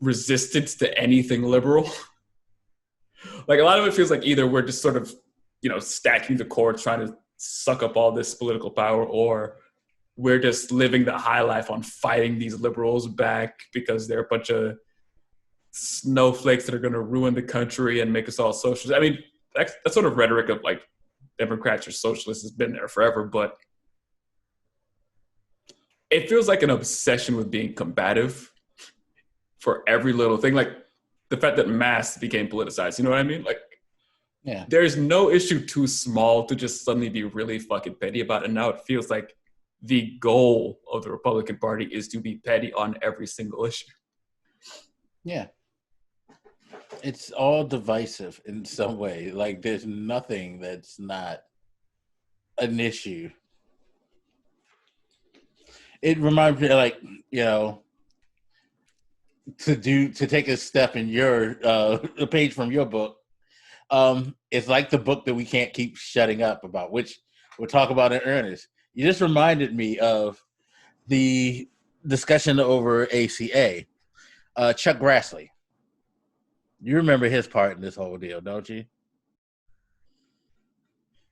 resistance to anything liberal. Like a lot of it feels like either we're just sort of, stacking the courts, trying to suck up all this political power, or we're just living the high life on fighting these liberals back because they're a bunch of snowflakes that are going to ruin the country and make us all socialists. I mean, that sort of rhetoric of like Democrats or socialists has been there forever, but it feels like an obsession with being combative for every little thing. Like the fact that masks became politicized, you know what I mean? Like, yeah, there's no issue too small to just suddenly be really fucking petty about. And now it feels like the goal of the Republican Party is to be petty on every single issue. Yeah. It's all divisive in some way. Like there's nothing that's not an issue. It reminds me, like, to take a step in your a page from your book. It's like the book that we can't keep shutting up about, which we'll talk about in earnest. You just reminded me of the discussion over ACA. Chuck Grassley. You remember his part in this whole deal, don't you?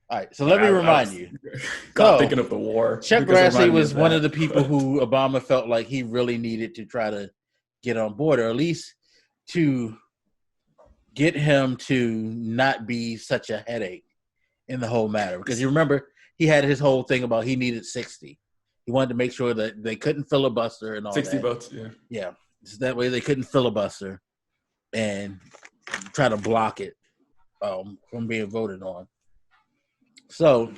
All right, so let me remind you. Thinking of the war. Chuck Grassley was one of the people who Obama felt like he really needed to try to get on board, or at least to get him to not be such a headache in the whole matter. Because you remember, he had his whole thing about he needed 60. He wanted to make sure that they couldn't filibuster and all 60 that. 60 votes, yeah. Yeah. So that way they couldn't filibuster and try to block it from being voted on. So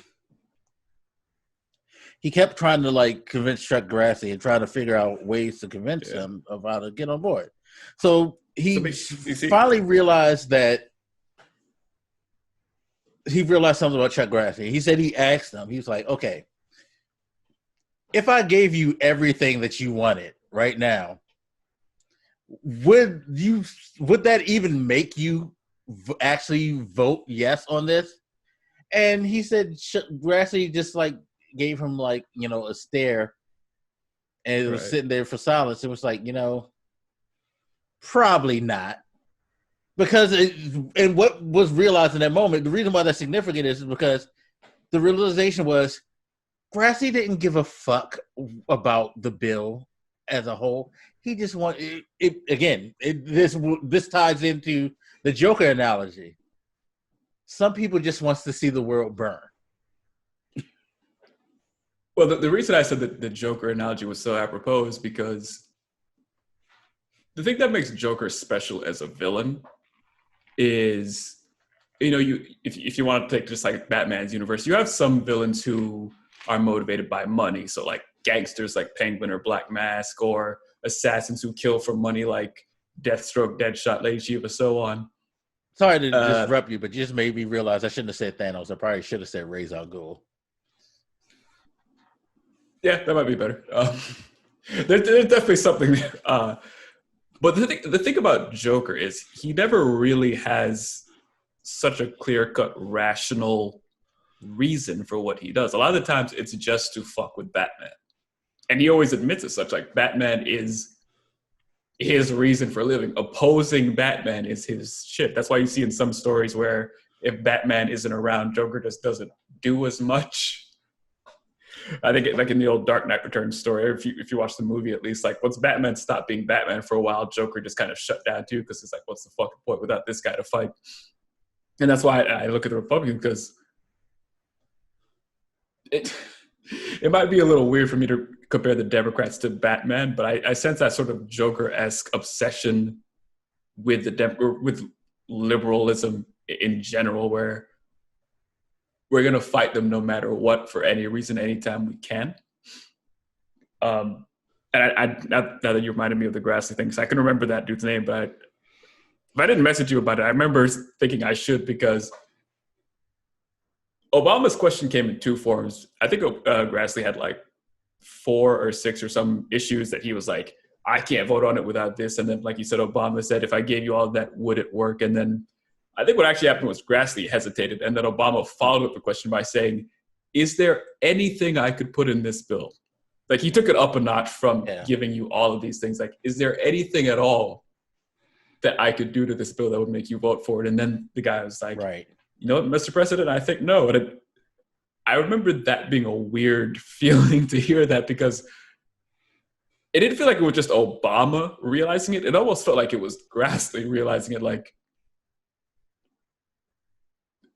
he kept trying to like convince Chuck Grassley and try to figure out ways to convince him of how to get on board. So he finally realized that something about Chuck Grassley. He said he asked him, he was like, okay, if I gave you everything that you wanted right now, would that even make you actually vote yes on this? And he said Grassley just like gave him like, a stare, and it was sitting there for silence. It was like, probably not. Because and what was realized in that moment, the reason why that's significant is because the realization was Grassley didn't give a fuck about the bill as a whole. He just want it again. This ties into the Joker analogy. Some people just wants to see the world burn. Well, the reason I said that the Joker analogy was so apropos is because the thing that makes Joker special as a villain is, if you want to take just like Batman's universe, you have some villains who are motivated by money. So like gangsters like Penguin or Black Mask, or assassins who kill for money like Deathstroke, Deadshot, Lady Shiva, so on. Sorry to disrupt you, but you just made me realize I shouldn't have said Thanos. I probably should have said Ra's al Ghul. Yeah, that might be better. There's definitely something there. But the thing about Joker is he never really has such a clear-cut, rational reason for what he does. A lot of the times it's just to fuck with Batman. And he always admits as such. Like, Batman is his reason for living. Opposing Batman is his shit. That's why you see in some stories where if Batman isn't around, Joker just doesn't do as much. I think like in the old Dark Knight Returns story, if you watch the movie at least, like once Batman stopped being Batman for a while, Joker just kind of shut down too, because it's like, what's the fucking point without this guy to fight? And that's why I look at the Republicans, because it might be a little weird for me to compare the Democrats to Batman, but I sense that sort of Joker-esque obsession with with liberalism in general, where we're going to fight them no matter what, for any reason, anytime we can. And now that you reminded me of the Grassley thing, because I can remember that dude's name, but if I didn't message you about it, I remember thinking I should, because Obama's question came in two forms. I think Grassley had like 4 or 6 or some issues that he was like, I can't vote on it without this. And then, like you said, Obama said, if I gave you all that, would it work? And then I think what actually happened was Grassley hesitated, and then Obama followed up the question by saying, is there anything I could put in this bill? Like, he took it up a notch from giving you all of these things. Like, is there anything at all that I could do to this bill that would make you vote for it? And then the guy was like, right. You know what, Mr. President, I think no. And I remember that being a weird feeling to hear that, because it didn't feel like it was just Obama realizing it. It almost felt like it was Grassley realizing it. Like,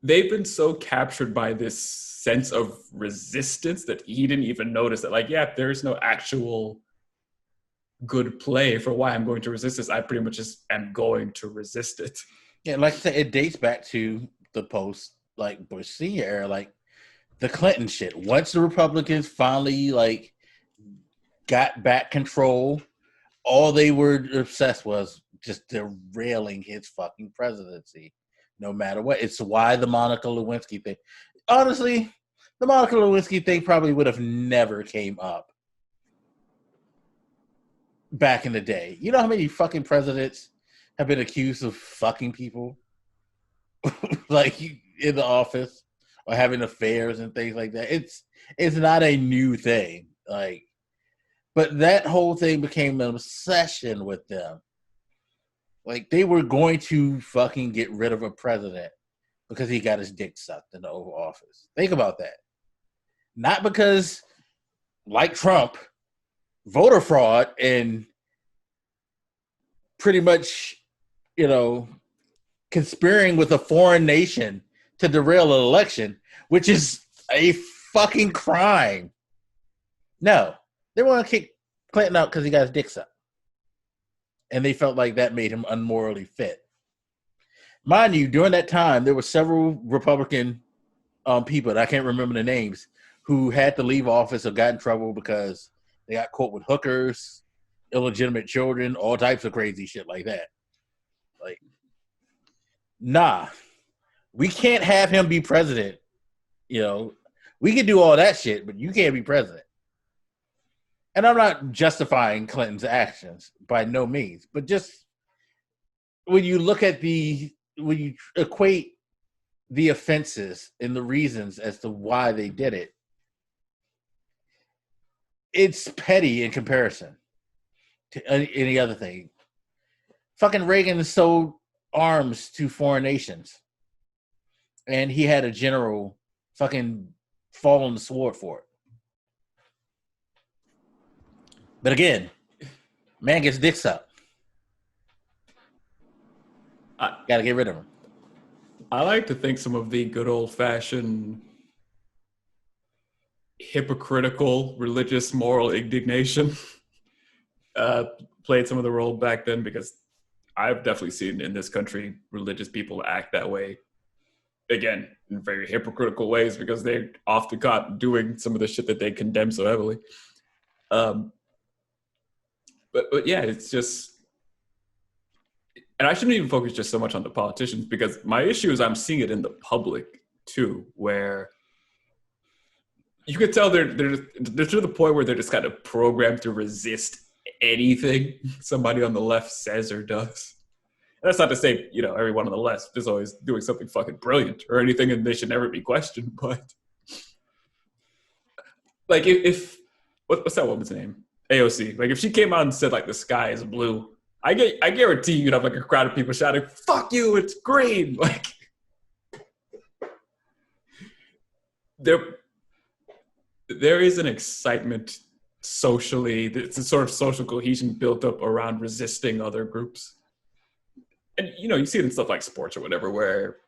they've been so captured by this sense of resistance that he didn't even notice that, like, yeah, there's no actual good play for why I'm going to resist this. I pretty much just am going to resist it. Yeah, like I said, it dates back to the post, like, Bush Senior era, like the Clinton shit. Once the Republicans finally, like, got back control, all they were obsessed was just derailing his fucking presidency. No matter what. It's why the Monica Lewinsky thing. Honestly, the Monica Lewinsky thing probably would have never came up back in the day. You know how many fucking presidents have been accused of fucking people? Like, in the office, or having affairs and things like that. It's not a new thing. Like, but that whole thing became an obsession with them. Like, they were going to fucking get rid of a president because he got his dick sucked in the Oval Office. Think about that. Not because, like Trump, voter fraud and pretty much, conspiring with a foreign nation to derail an election, which is a fucking crime. No. They want to kick Clinton out because he got his dick sucked. And they felt like that made him unmorally fit. Mind you, during that time, there were several Republican people, and I can't remember the names, who had to leave office or got in trouble because they got caught with hookers, illegitimate children, all types of crazy shit like that. Like, nah, we can't have him be president. We can do all that shit, but you can't be president. And I'm not justifying Clinton's actions by no means, but just when you look at when you equate the offenses and the reasons as to why they did it, it's petty in comparison to any other thing. Fucking Reagan sold arms to foreign nations, and he had a general fucking fall on the sword for it. But again, Man gets dicks up. Gotta get rid of him. I like to think some of the good old-fashioned hypocritical religious moral indignation played some of the role back then, because I've definitely seen in this country religious people act that way, again, in very hypocritical ways, because they're often caught doing some of the shit that they condemn so heavily. But yeah, it's just, and I shouldn't even focus just so much on the politicians, because my issue is I'm seeing it in the public too, where you could tell they're to the point where they're just kind of programmed to resist anything somebody on the left says or does. And that's not to say, everyone on the left is always doing something fucking brilliant or anything, and they should never be questioned. But like, if what's that woman's name? AOC. Like, if she came out and said like the sky is blue, I guarantee you'd have like a crowd of people shouting, "Fuck you, it's green!" Like, there is an excitement socially. It's a sort of social cohesion built up around resisting other groups. And, you see it in stuff like sports or whatever, where,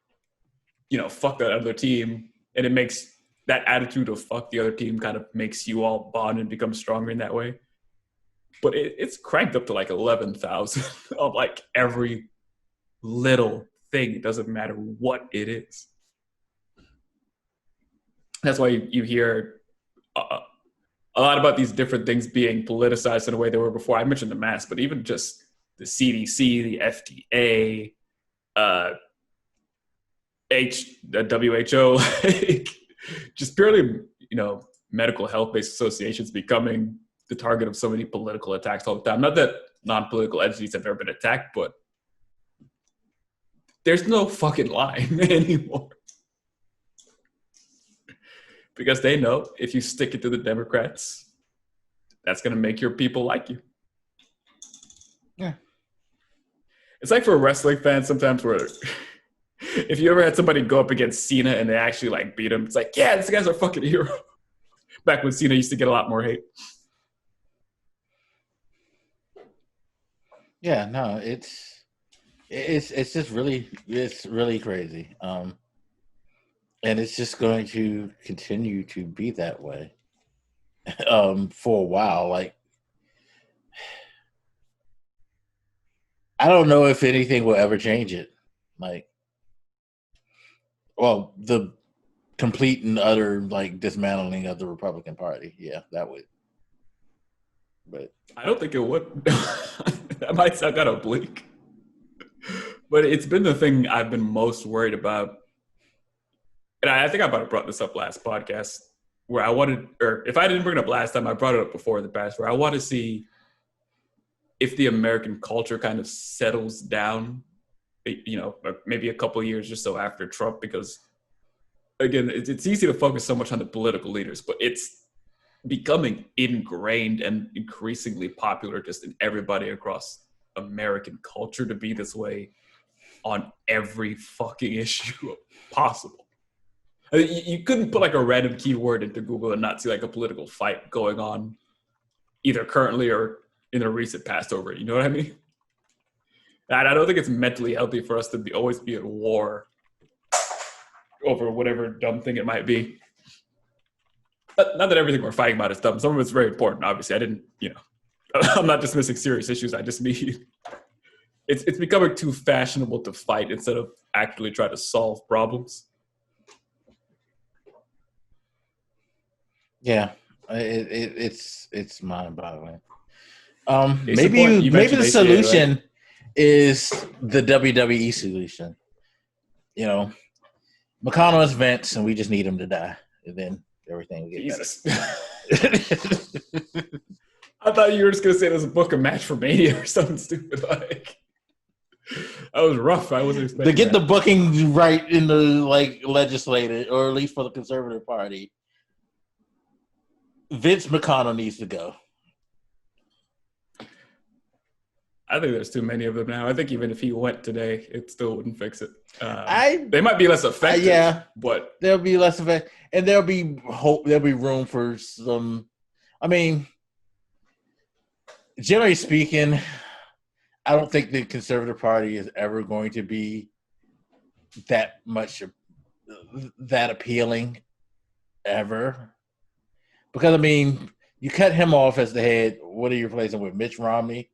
fuck that other team. And it makes that attitude of fuck the other team kind of makes you all bond and become stronger in that way. But it's cranked up to like 11,000 of like every little thing. It doesn't matter what it is. That's why you hear a lot about these different things being politicized in a way they were before. I mentioned the mask, but even just the CDC, the FDA, the WHO, like, just purely, medical health-based associations becoming the target of so many political attacks all the time. Not that non-political entities have ever been attacked, but there's no fucking line anymore. Because they know if you stick it to the Democrats, that's going to make your people like you. Yeah. It's like for a wrestling fan sometimes, where if you ever had somebody go up against Cena and they actually like beat him, it's like, yeah, this guy's our fucking hero. Back when Cena used to get a lot more hate. Yeah, no, it's just really, it's really crazy. And it's just going to continue to be that way for a while. Like, I don't know if anything will ever change it. Like, well, the complete and utter like dismantling of the Republican Party. Yeah, that would. But I don't think it would. That might sound kind of bleak. But it's been the thing I've been most worried about. And I think I brought this up last podcast, where I wanted, or if I didn't bring it up last time, I brought it up before in the past, where I want to see if the American culture kind of settles down, maybe a couple of years or so after Trump, because again, it's easy to focus so much on the political leaders, but it's becoming ingrained and increasingly popular just in everybody across American culture to be this way on every fucking issue possible. I mean, you couldn't put like a random keyword into Google and not see like a political fight going on either currently or in the recent past over it. You know what I mean? And I don't think it's mentally healthy for us to always be at war over whatever dumb thing it might be. But not that everything we're fighting about is dumb. Some of it's very important, obviously. I'm not dismissing serious issues. I just mean it's becoming too fashionable to fight instead of actually try to solve problems. yeah, it's mind-boggling. Maybe Maybe the ACA, solution right? is the WWE solution. McConnell is Vince, and we just need him to die, and then everything will get Jesus. better. I thought you were just gonna say there's a book of Match for Mania or something stupid like. That was rough. I wasn't expecting To get that. the booking right in the legislature, or at least for the Conservative Party, Vince McConnell needs to go. I think there's too many of them now. I think even if he went today, it still wouldn't fix it. They They might be less effective. Yeah, but there'll be less of it, and there'll be hope. There'll be room for some. I mean, generally speaking, I don't think the Conservative Party is ever going to be that much that appealing ever. Because I mean, you cut him off as the head. What are you replacing with? Mitch Romney?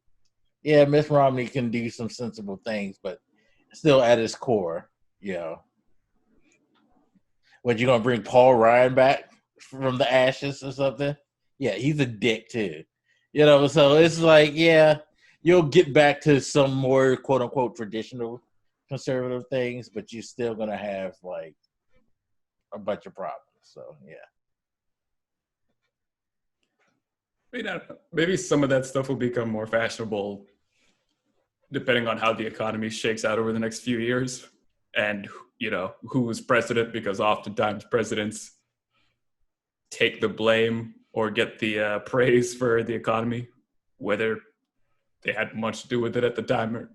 Yeah, Mitch Romney can do some sensible things, but still at his core, you know. What, you gonna bring Paul Ryan back from the ashes or something? Yeah, he's a dick too. You know, so it's like, yeah, you'll get back to some more quote unquote traditional conservative things, but you're still gonna have like a bunch of problems. So yeah. I mean, I don't know. Maybe some of that stuff will become more fashionable depending on how the economy shakes out over the next few years and, you know, who is president, because oftentimes presidents take the blame or get the praise for the economy, whether they had much to do with it at the time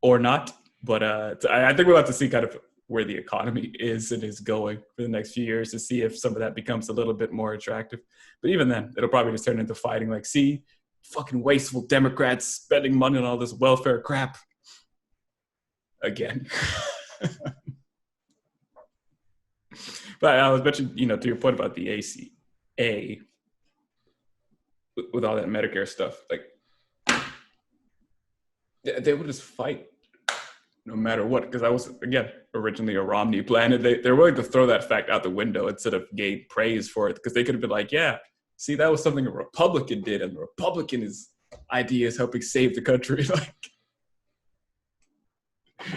or not. But I think we'll have to see kind of where the economy is and is going for the next few years to see if some of that becomes a little bit more attractive. But even then, it'll probably just turn into fighting. Like, see, fucking wasteful Democrats spending money on all this welfare crap again. But I was mentioning, you know, to your point about the ACA with all that Medicare stuff, like they would just fight no matter what. Because I was, again, originally a Romney plan, and they're willing to throw that fact out the window instead of gain praise for it. Because they could have been like, yeah, see, that was something a Republican did, and the Republican's idea is helping save the country. Like,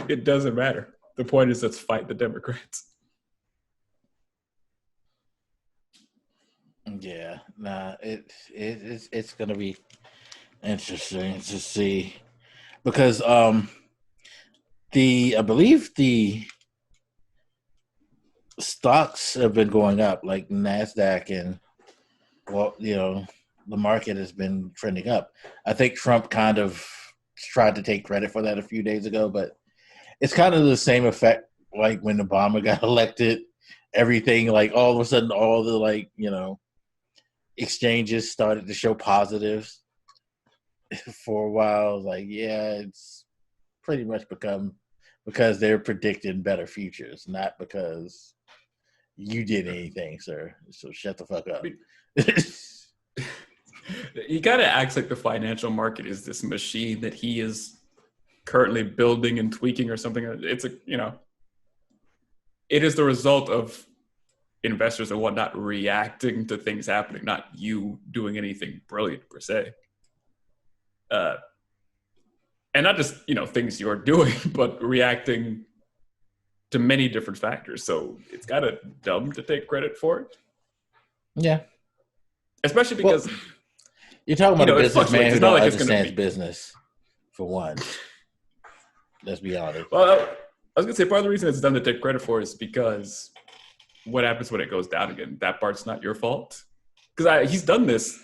it doesn't matter. The point is, let's fight the Democrats. Yeah, nah, it's gonna be interesting to see because I believe the stocks have been going up, like NASDAQ, and well, you know, the market has been trending up. I think Trump kind of tried to take credit for that a few days ago, but it's kind of the same effect like when Obama got elected. Everything, like, all of a sudden, all the, like, you know, exchanges started to show positives for a while. Like, yeah, it's pretty much become because they're predicting better futures, not because you did anything, sir. So shut the fuck up. He kind of acts like the financial market is this machine that he is currently building and tweaking or something. It's a, you know, it is the result of investors and whatnot reacting to things happening, not you doing anything brilliant per se. And not just, you know, things you're doing, but reacting to many different factors. So it's kind of dumb to take credit for it. Yeah. Especially because, well, you're talking about, you know, a businessman who don't like understands business, for one. Let's be honest. Well, I was going to say part of the reason it's dumb to take credit for is because what happens when it goes down again? That part's not your fault. Because he's done this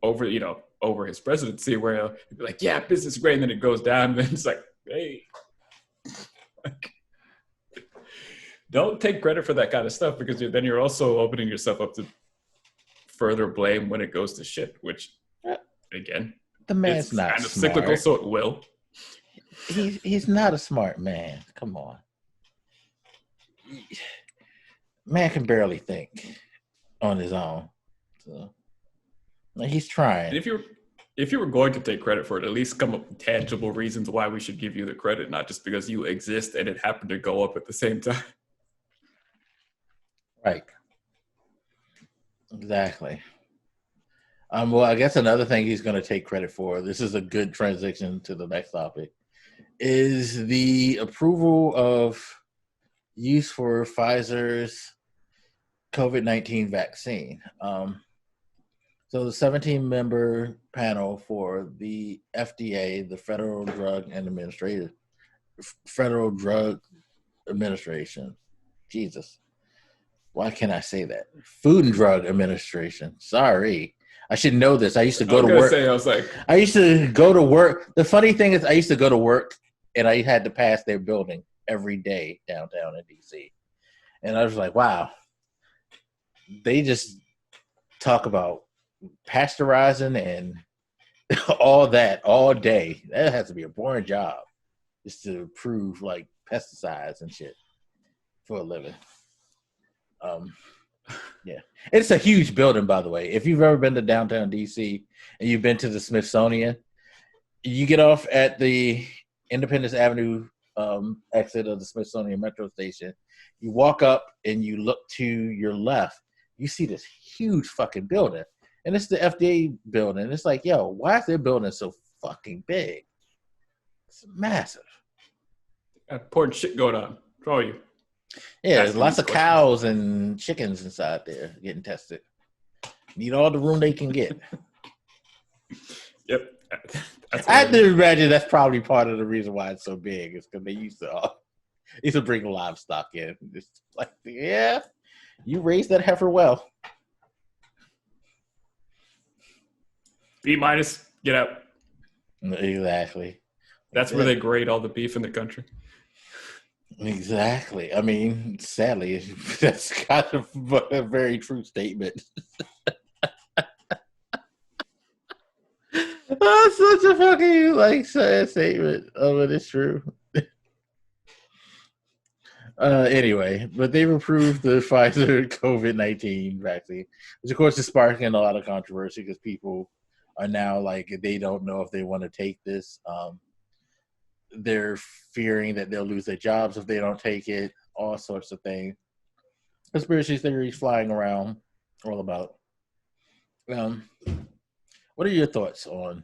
over his presidency, where he'll be like, yeah, business is great, and then it goes down, and then it's like, hey. Don't take credit for that kind of stuff, because then you're also opening yourself up to further blame when it goes to shit, which, again, the man's it's not kind of smart. cyclical, so it will. He's not a smart man. Come on. Man can barely think on his own. So he's trying. And if you were going to take credit for it, at least come up with tangible reasons why we should give you the credit, not just because you exist and it happened to go up at the same time. Right. Exactly. Well, I guess another thing he's going to take credit for, this is a good transition to the next topic, is the approval of use for Pfizer's COVID-19 vaccine. So the 17-member panel for the FDA, the Federal Drug Administration. Jesus. Why can't I say that? Food and Drug Administration. Sorry. I should know this. I used to go to work. I used to go to work. The funny thing is I used to go to work and I had to pass their building every day downtown in DC. And I was like, wow. They just talk about pasteurizing and all that all day. That has to be a boring job, just to prove like pesticides and shit for a living. Yeah, it's a huge building, by the way. If you've ever been to downtown DC and you've been to the Smithsonian, you get off at the Independence Avenue exit of the Smithsonian Metro Station. You walk up and you look to your left. You see this huge fucking building, and it's the FDA building. It's like, yo, why is their building so fucking big? It's massive. Important shit going on. What's wrong with you? Yeah, there's lots of cows and chickens inside there getting tested. Need all the room they can get. Yep. I had to imagine that's probably part of the reason why it's so big. It's because they used to bring livestock in. It's like, yeah, you raised that heifer well. B-, get out. Exactly. That's where they grade all the beef in the country. Exactly. I mean, sadly, that's kind of a very true statement. That's such a fucking sad statement. Oh, it is true. Anyway, but they've approved the Pfizer COVID-19 vaccine, which of course is sparking a lot of controversy because people are now like, they don't know if they want to take this. They're fearing that they'll lose their jobs if they don't take it, all sorts of things. Conspiracy theories flying around all about. What are your thoughts on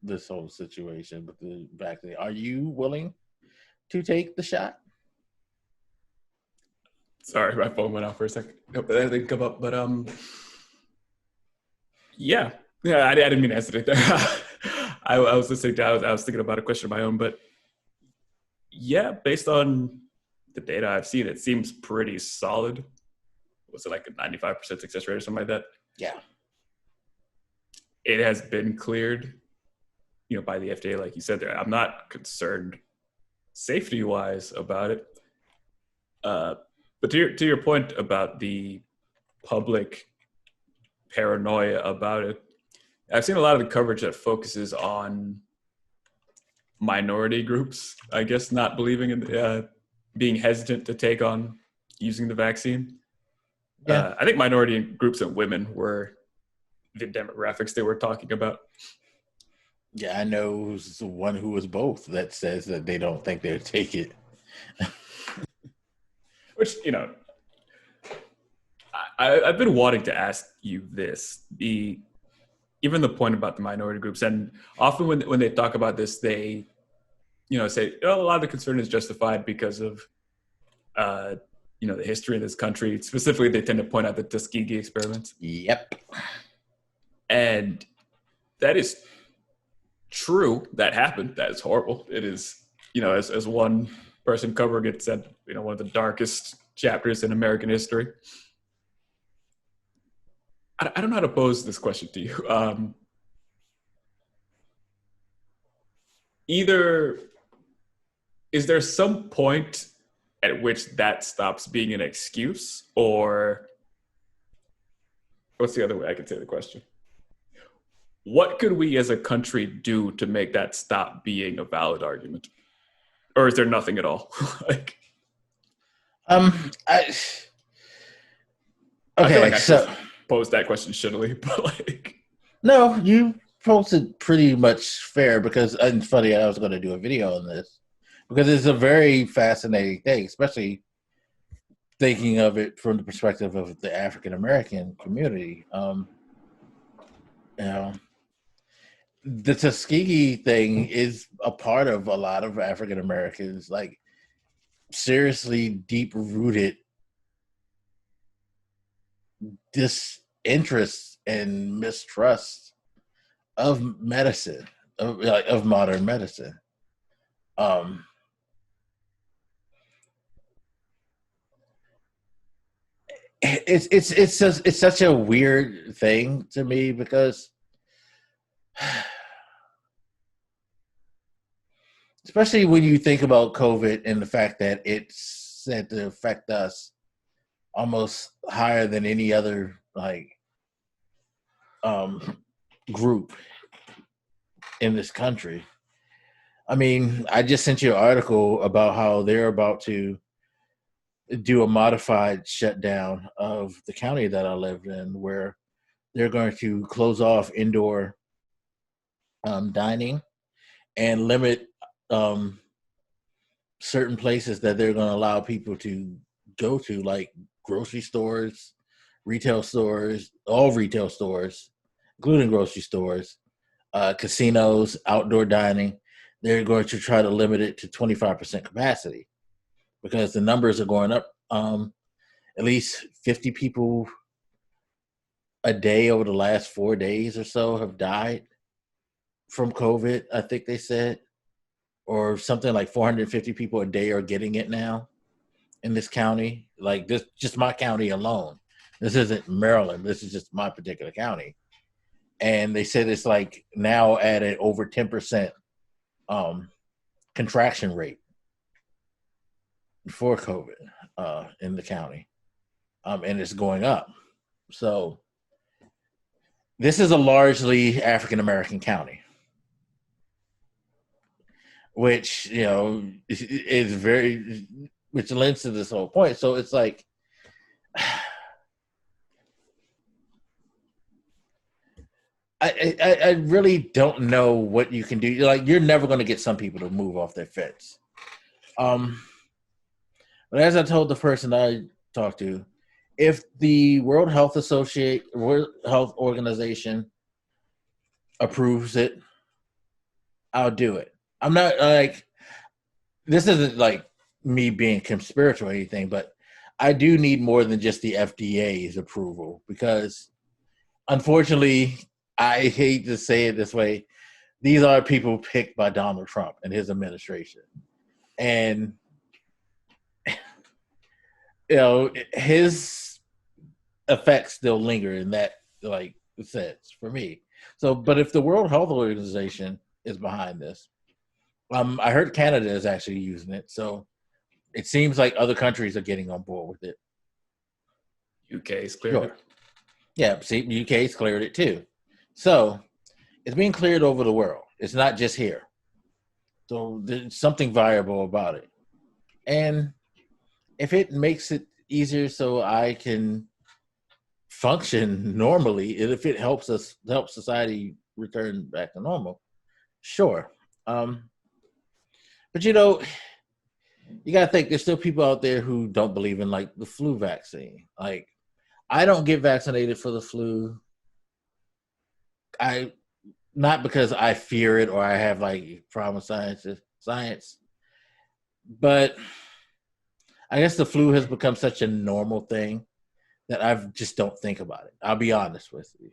this whole situation with the vaccine? Are you willing to take the shot? Sorry, my phone went out for a second. Hope that didn't come up, but yeah, I didn't mean to answer it there. I was listening to. I was thinking about a question of my own, but yeah, based on the data I've seen, it seems pretty solid. Was it like a 95% success rate or something like that? Yeah. It has been cleared, by the FDA, like you said there. I'm not concerned safety-wise about it. But to your point about the public paranoia about it, I've seen a lot of the coverage that focuses on minority groups, I guess, not believing in being hesitant to take on using the vaccine. Yeah. I think minority groups and women were the demographics they were talking about. Yeah, I know one who was both that says that they don't think they'll take it. Which, I've been wanting to ask you this. Even the point about the minority groups, and often when they talk about this, they, say, a lot of the concern is justified because of, the history of this country. Specifically, they tend to point out the Tuskegee experiments. Yep. And that is true. That happened. That is horrible. It is, as one person covering it said, one of the darkest chapters in American history. I don't know how to pose this question to you. Either is there some point at which that stops being an excuse, or what's the other way I could say the question? What could we as a country do to make that stop being a valid argument? Or is there nothing at all? I feel like I posed that question shittily, but no, you posted pretty much fair because, and funny, I was going to do a video on this because it's a very fascinating thing, especially thinking of it from the perspective of the African American community. The Tuskegee thing is a part of a lot of African Americans, like seriously deep rooted disinterest and mistrust of medicine, of modern medicine. It's such a weird thing to me because, especially when you think about COVID and the fact that it's said to affect us almost higher than any other group in this country. I mean, I just sent you an article about how they're about to do a modified shutdown of the county that I lived in, where they're going to close off indoor dining and limit certain places that they're going to allow people to go to, like grocery stores, retail stores, all retail stores, including grocery stores, casinos, outdoor dining. They're going to try to limit it to 25% capacity because the numbers are going up. At least 50 people a day over the last 4 days or so have died from COVID, I think they said, or something like 450 people a day are getting it now in this county. Like this, just my county alone. This isn't Maryland. This is just my particular county. And they said it's like now at an over 10% contraction rate for COVID in the county. And it's going up. So this is a largely African-American county, which, you know, is very, which lends to this whole point. So it's like, I really don't know what you can do. Like, you're never going to get some people to move off their fence. But as I told the person I talked to, if the World Health Organization approves it, I'll do it. I'm not like, this isn't like me being conspiratorial or anything, but I do need more than just the FDA's approval because, unfortunately, I hate to say it this way, these are people picked by Donald Trump and his administration. And, you know, his effects still linger in that, like, sense for me. So, but if the World Health Organization is behind this, I heard Canada is actually using it. So it seems like other countries are getting on board with it. UK's cleared it. Yeah, see, UK's cleared it too. So it's being cleared over the world. It's not just here. So there's something viable about it. And if it makes it easier so I can function normally, and if it helps society return back to normal, sure. But you know, you gotta think there's still people out there who don't believe in like the flu vaccine. Like, I don't get vaccinated for the flu. Not because I fear it or I have like problem with science, but I guess the flu has become such a normal thing that I just don't think about it. I'll be honest with you.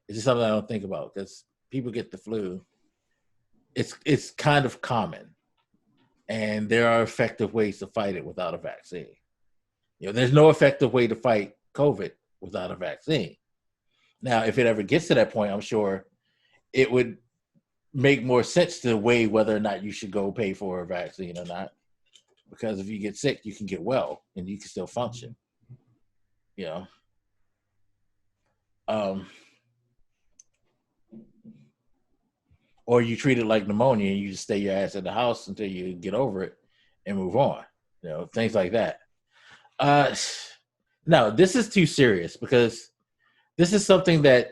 It's just something I don't think about because people get the flu. It's kind of common, and there are effective ways to fight it without a vaccine. You know, there's no effective way to fight COVID without a vaccine. Now, if it ever gets to that point, I'm sure it would make more sense to weigh whether or not you should go pay for a vaccine or not. Because if you get sick, you can get well and you can still function. You know, or you treat it like pneumonia and you just stay your ass at the house until you get over it and move on. You know, things like that. No, this is too serious because this is something that,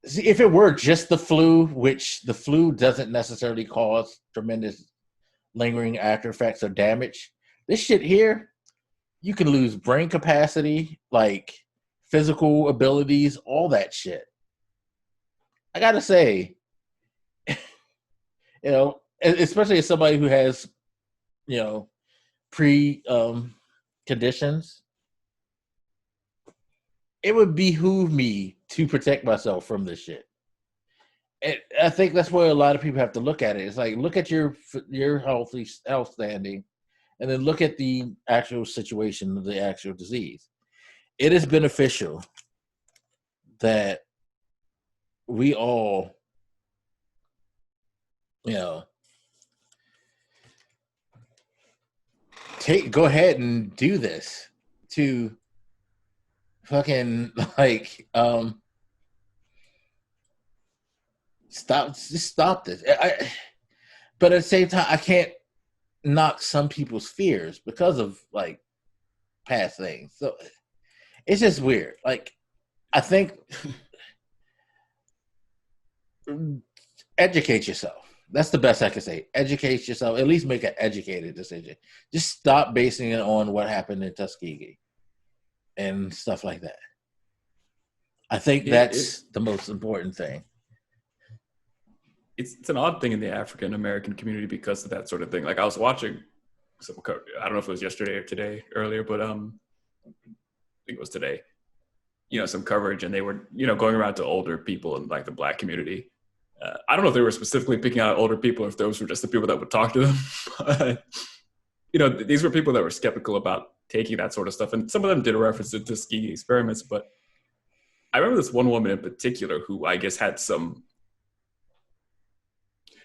see, if it were just the flu, which the flu doesn't necessarily cause tremendous lingering after effects or damage, this shit here, you can lose brain capacity, like physical abilities, all that shit. I gotta say, you know, especially as somebody who has, you know, conditions, it would behoove me to protect myself from this shit. And I think that's where a lot of people have to look at it. It's like, look at your health standing, and then look at the actual situation of the actual disease. It is beneficial that we all, you know, go ahead and do this to fucking like stop this. But at the same time, I can't knock some people's fears because of like past things. So it's just weird. Like I think educate yourself. That's the best I can say. Educate yourself. At least make an educated decision. Just stop basing it on what happened in Tuskegee and stuff like that. I think that's the most important thing. It's an odd thing in the African American community because of that sort of thing. Like I was watching some, I don't know if it was yesterday or today earlier, but I think it was today. Some coverage, and they were going around to older people in like the Black community. I don't know if they were specifically picking out older people, or if those were just the people that would talk to them. But, these were people that were skeptical about taking that sort of stuff, and some of them did a reference to Tuskegee experiments. But I remember this one woman in particular who I guess had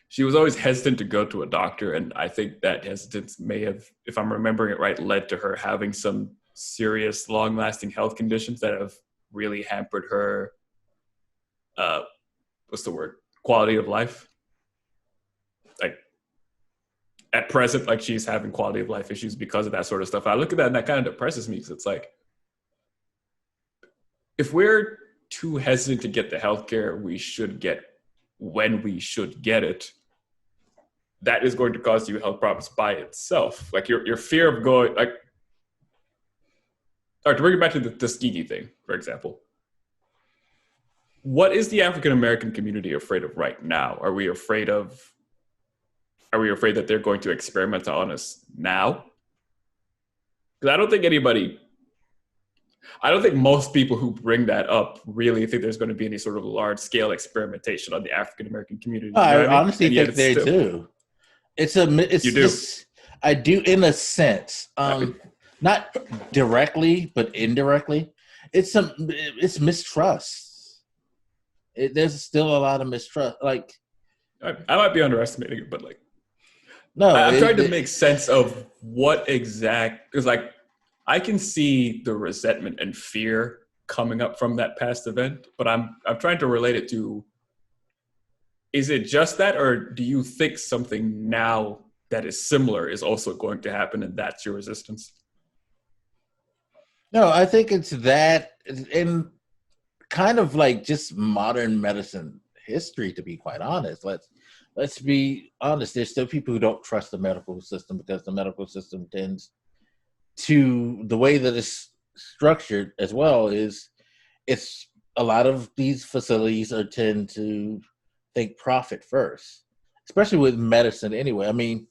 she was always hesitant to go to a doctor, and I think that hesitance may have, if I'm remembering it right, led to her having some serious, long-lasting health conditions that have really hampered her, quality of life. Like, at present, like, she's having quality of life issues because of that sort of stuff. I look at that, and that kind of depresses me, because it's like, if we're too hesitant to get the healthcare we should get when we should get it, that is going to cause you health problems by itself. Like your fear of going, like, all right, to bring it back to the Tuskegee thing, for example, what is the African American community afraid of right now? Are we afraid that they're going to experiment on us now? Because I don't think most people who bring that up really think there's going to be any sort of large scale experimentation on the African American community. I honestly think they do. You do. I do, in a sense, not directly, but indirectly. It's mistrust. There's still a lot of mistrust. Like, I might be underestimating it, but like, no, I'm trying to make sense of what because like, I can see the resentment and fear coming up from that past event, but I'm trying to relate it to, is it just that, or do you think something now that is similar is also going to happen, and that's your resistance? No, I think it's that, in kind of like just modern medicine history, to be quite honest. Let's be honest. There's still people who don't trust the medical system, because the medical system tends to, the way that it's structured as well, is it's a lot of these facilities tend to think profit first, especially with medicine anyway. I mean,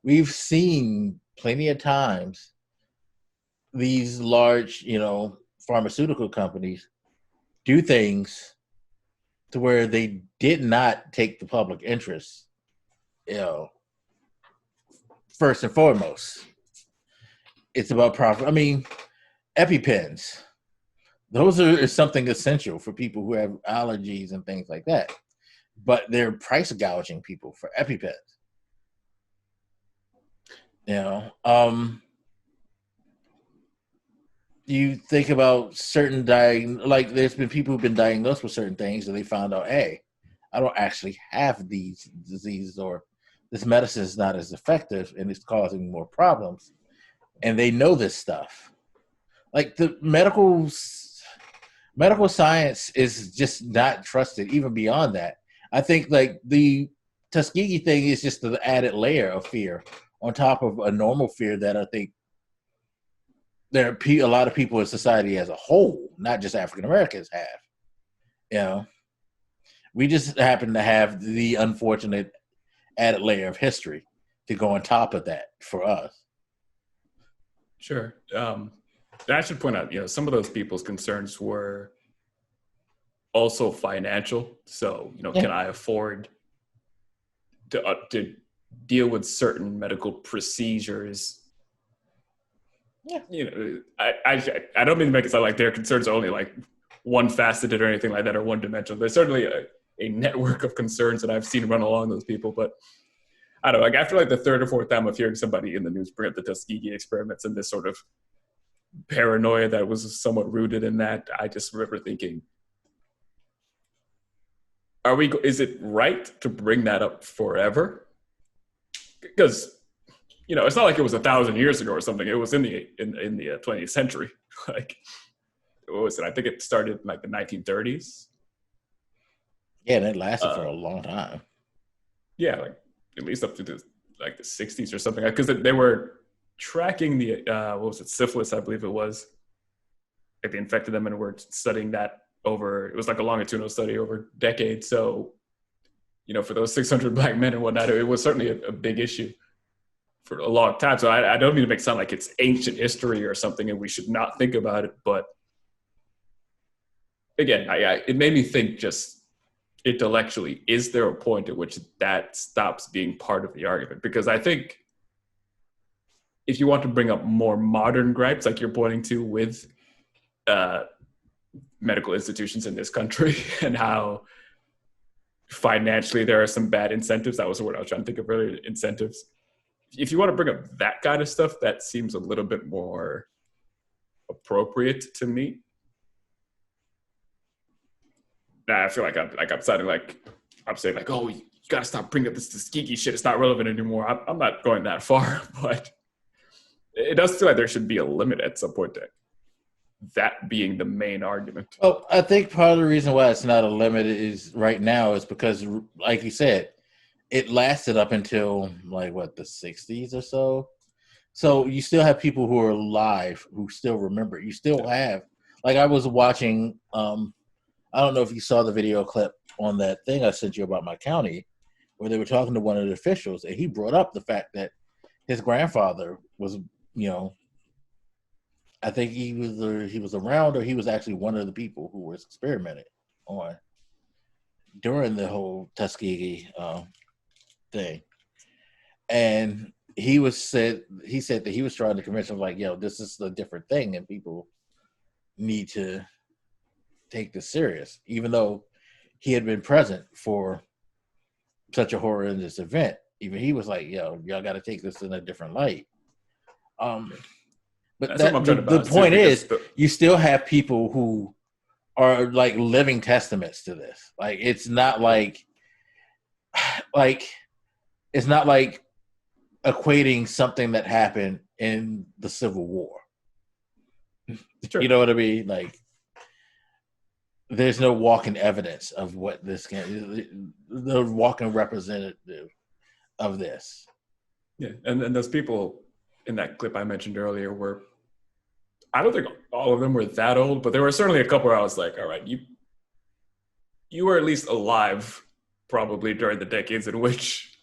we've seen plenty of times these large, pharmaceutical companies do things to where they did not take the public interest, first and foremost. It's about profit. I mean, EpiPens, those are something essential for people who have allergies and things like that. But they're price gouging people for EpiPens. You think about certain like there's been people who've been diagnosed with certain things, and they found out, hey, I don't actually have these diseases, or this medicine is not as effective and it's causing more problems. And they know this stuff. Like, the medical science is just not trusted, even beyond that. I think like the Tuskegee thing is just the added layer of fear on top of a normal fear that I think there are a lot of people in society as a whole, not just African Americans, have. We just happen to have the unfortunate added layer of history to go on top of that for us. Sure. I should point out, some of those people's concerns were also financial. So, Can I afford to deal with certain medical procedures? Yeah. I don't mean to make it sound like their concerns are only like one faceted or anything like that, or one dimensional. There's certainly a network of concerns that I've seen run along those people, but I don't know, like after like the third or fourth time of hearing somebody in the news bring up the Tuskegee experiments and this sort of paranoia that was somewhat rooted in that. I just remember thinking, is it right to bring that up forever? Because, it's not like it was 1,000 years ago or something. It was in the 20th century. Like, what was it? I think it started in like the 1930s. Yeah, and it lasted for a long time. Yeah, like at least up to the 60s or something. Because they were tracking the what was it, syphilis, I believe it was. Like they infected them and were studying that over. It was like a longitudinal study over decades. So, for those 600 black men and whatnot, it was certainly a big issue for a long time. So I don't mean to make it sound like it's ancient history or something and we should not think about it. But again, it made me think just intellectually, is there a point at which that stops being part of the argument? Because I think if you want to bring up more modern gripes, like you're pointing to with medical institutions in this country and how financially there are some bad incentives, that was the word I was trying to think of earlier, incentives. If you want to bring up that kind of stuff, that seems a little bit more appropriate to me. Nah, I feel like I'm sounding like I'm saying like, oh, you gotta stop bringing up this geeky shit. It's not relevant anymore. I'm not going that far, but it does feel like there should be a limit at some point to that being the main argument. Well, I think part of the reason why it's not a limit is right now is because, like you said, it lasted up until the 60s or so. So you still have people who are alive who still remember. You still have, I was watching, I don't know if you saw the video clip on that thing I sent you about my county, where they were talking to one of the officials, and he brought up the fact that his grandfather was, I think he was around, or he was actually one of the people who was experimented on during the whole Tuskegee thing. And he said that he was trying to convince him, this is a different thing and people need to take this serious, even though he had been present for such a horrendous event. Even he was like, y'all got to take this in a different light. But the point is, you still have people who are living testaments to this. It's not it's not like equating something that happened in the Civil War. Sure. You know what I mean? There's no walking evidence of what this the walking representative of this. Yeah, and those people in that clip I mentioned earlier were, I don't think all of them were that old, but there were certainly a couple where I was like, all right, you were at least alive probably during the decades in which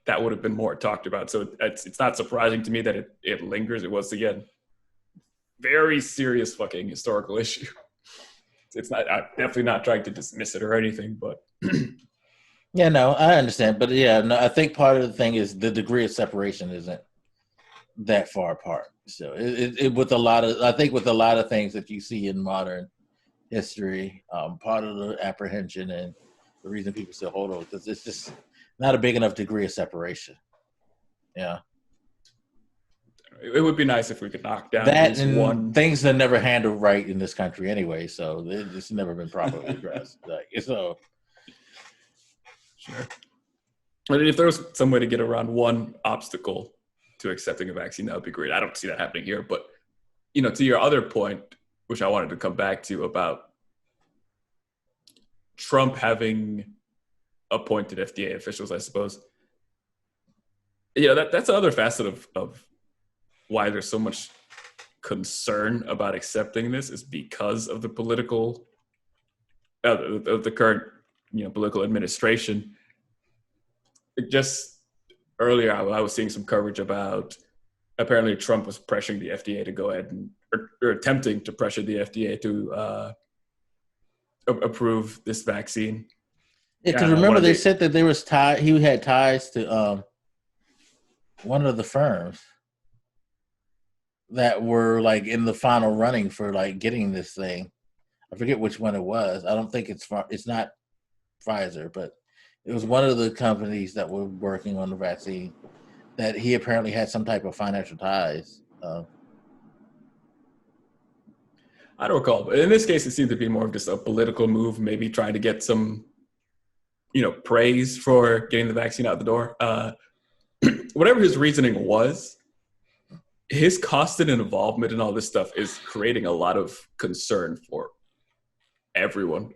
that would have been more talked about. So it's not surprising to me that it lingers. It was, again, very serious fucking historical issue. It's not, I'm definitely not trying to dismiss it or anything, but. Yeah, no, I understand. But yeah, no, I think part of the thing is the degree of separation isn't that far apart. So with a lot of things that you see in modern history, part of the apprehension and the reason people still hold on, because it's just not a big enough degree of separation. Yeah. It would be nice if we could knock down that, and one. Things are never handled right in this country anyway, so it's never been properly addressed. So. Sure. But if there was some way to get around one obstacle to accepting a vaccine, that would be great. I don't see that happening here, but to your other point, which I wanted to come back to about Trump having appointed FDA officials, I suppose. That's another facet of why there's so much concern about accepting this, is because of the political, of the current, political administration. Just earlier, I was seeing some coverage about apparently Trump was pressuring the FDA to go ahead or attempting to pressure the FDA to approve this vaccine. Yeah, because remember they said that there was he had ties to one of the firms that were in the final running for getting this thing. I forget which one it was. I don't think it's not Pfizer, but it was one of the companies that were working on the vaccine that he apparently had some type of financial ties. I don't recall, but in this case, it seemed to be more of just a political move, maybe trying to get some, praise for getting the vaccine out the door. Whatever his reasoning was, his constant involvement in all this stuff is creating a lot of concern for everyone.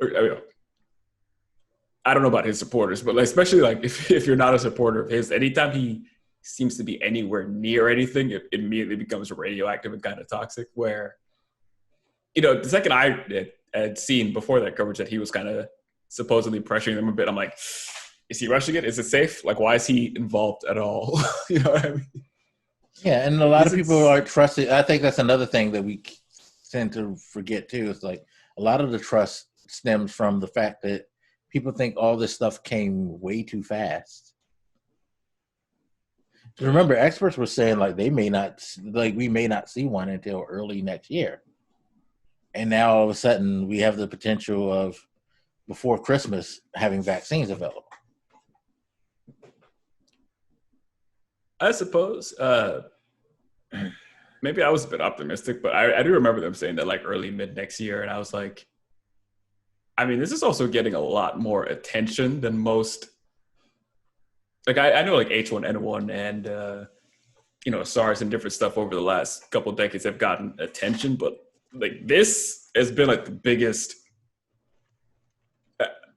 I don't know about his supporters, but especially like if you're not a supporter of his, anytime he seems to be anywhere near anything, it immediately becomes radioactive and kind of toxic. Where, the second I had seen before that coverage that he was kind of supposedly pressuring them a bit, I'm like, is he rushing it? Is it safe? Like, why is he involved at all? You know what I mean? Yeah, and a lot of people are trusted. I think that's another thing that we tend to forget too. Is like a lot of the trust stems from the fact that people think all this stuff came way too fast. Remember, experts were saying like we may not see one until early next year, and now all of a sudden we have the potential of before Christmas having vaccines available. I suppose maybe I was a bit optimistic, but I do remember them saying that like early mid next year, and I was like, I mean, this is also getting a lot more attention than most. Like I know like H1N1 and SARS and different stuff over the last couple of decades have gotten attention, but like this has been like the biggest.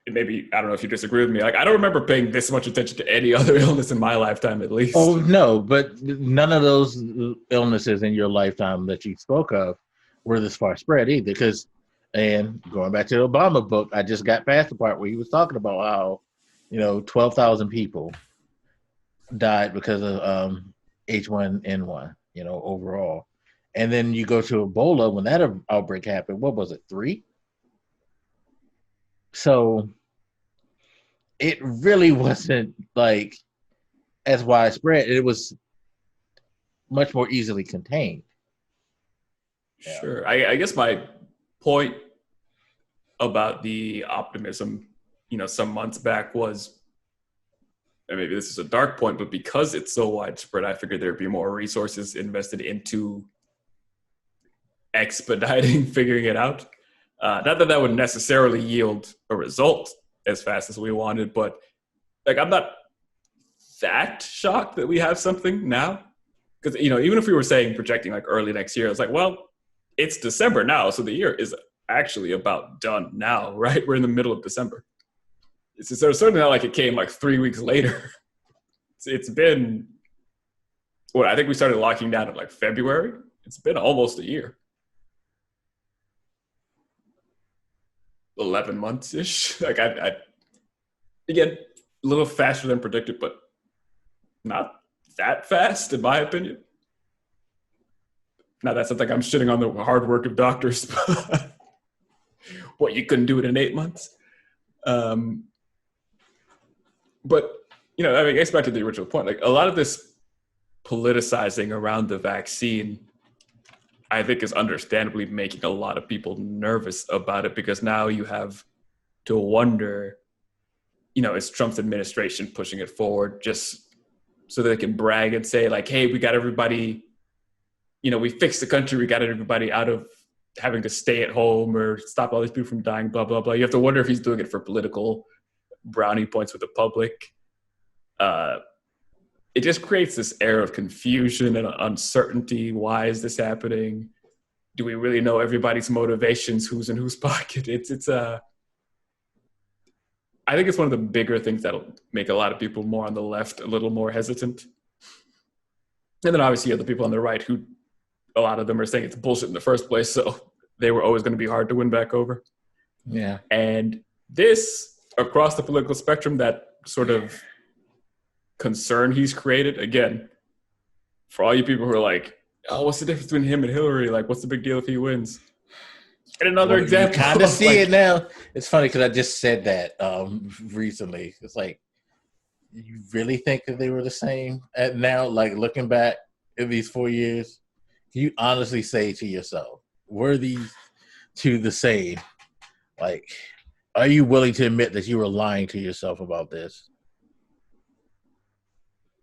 Maybe I don't know if you disagree with me. Like I don't remember paying this much attention to any other illness in my lifetime, at least. Oh no, but none of those illnesses in your lifetime that you spoke of were this far spread either. Because, and going back to the Obama book, I just got past the part where he was talking about how 12,000 people died because of H1N1, overall. And then you go to Ebola when that outbreak happened. What was it, 3? So it really wasn't like as widespread. It was much more easily contained. Sure. I guess my point about the optimism, some months back was, and maybe this is a dark point, but because it's so widespread, I figured there'd be more resources invested into expediting figuring it out. Not that would necessarily yield a result as fast as we wanted, but like I'm not that shocked that we have something now. Because even if we were projecting like early next year, it's like, well, it's December now, so the year is actually about done now, right? We're in the middle of December. It's certainly not like it came like 3 weeks later. It's been I think we started locking down in like February. It's been almost a year. 11 months ish. Like I again, a little faster than predicted, but not that fast in my opinion. Now that's not like I'm shitting on the hard work of doctors, but what, you couldn't do it in 8 months. But I guess back to the original point, like a lot of this politicizing around the vaccine, I think is understandably making a lot of people nervous about it, because now you have to wonder, is Trump's administration pushing it forward just so they can brag and say like, hey, we got everybody, we fixed the country, we got everybody out of having to stay at home or stop all these people from dying, blah, blah, blah. You have to wonder if he's doing it for political brownie points with the public. It just creates this air of confusion and uncertainty. Why is this happening? Do we really know everybody's motivations? Who's in whose pocket? I think it's one of the bigger things that'll make a lot of people more on the left a little more hesitant. And then obviously you have the people on the right who, a lot of them are saying it's bullshit in the first place, so they were always going to be hard to win back over. Yeah. And this, across the political spectrum, that sort of concern he's created, again, for all you people who are like, oh, what's the difference between him and Hillary? Like, what's the big deal if he wins? And another example. You kind of see it now. It's funny because I just said that recently. It's like, you really think that they were the same now? Like, looking back at these 4 years, can you honestly say to yourself, were these two the same? Like, are you willing to admit that you were lying to yourself about this?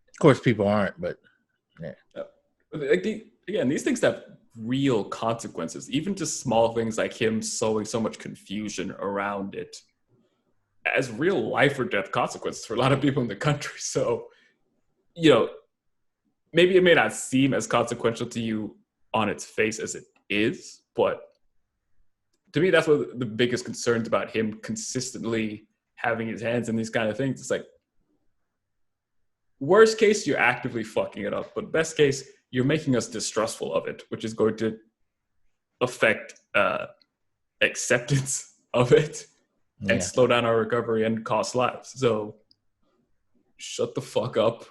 Of course, people aren't, but yeah. Like again, these things have real consequences, even just small things like him sowing so much confusion around it as real life or death consequences for a lot of people in the country. So, maybe it may not seem as consequential to you on its face as it is, but to me, that's one of the biggest concerns about him consistently having his hands in these kind of things. It's like, worst case, you're actively fucking it up, but best case, you're making us distrustful of it, which is going to affect acceptance of it and slow down our recovery and cost lives. So shut the fuck up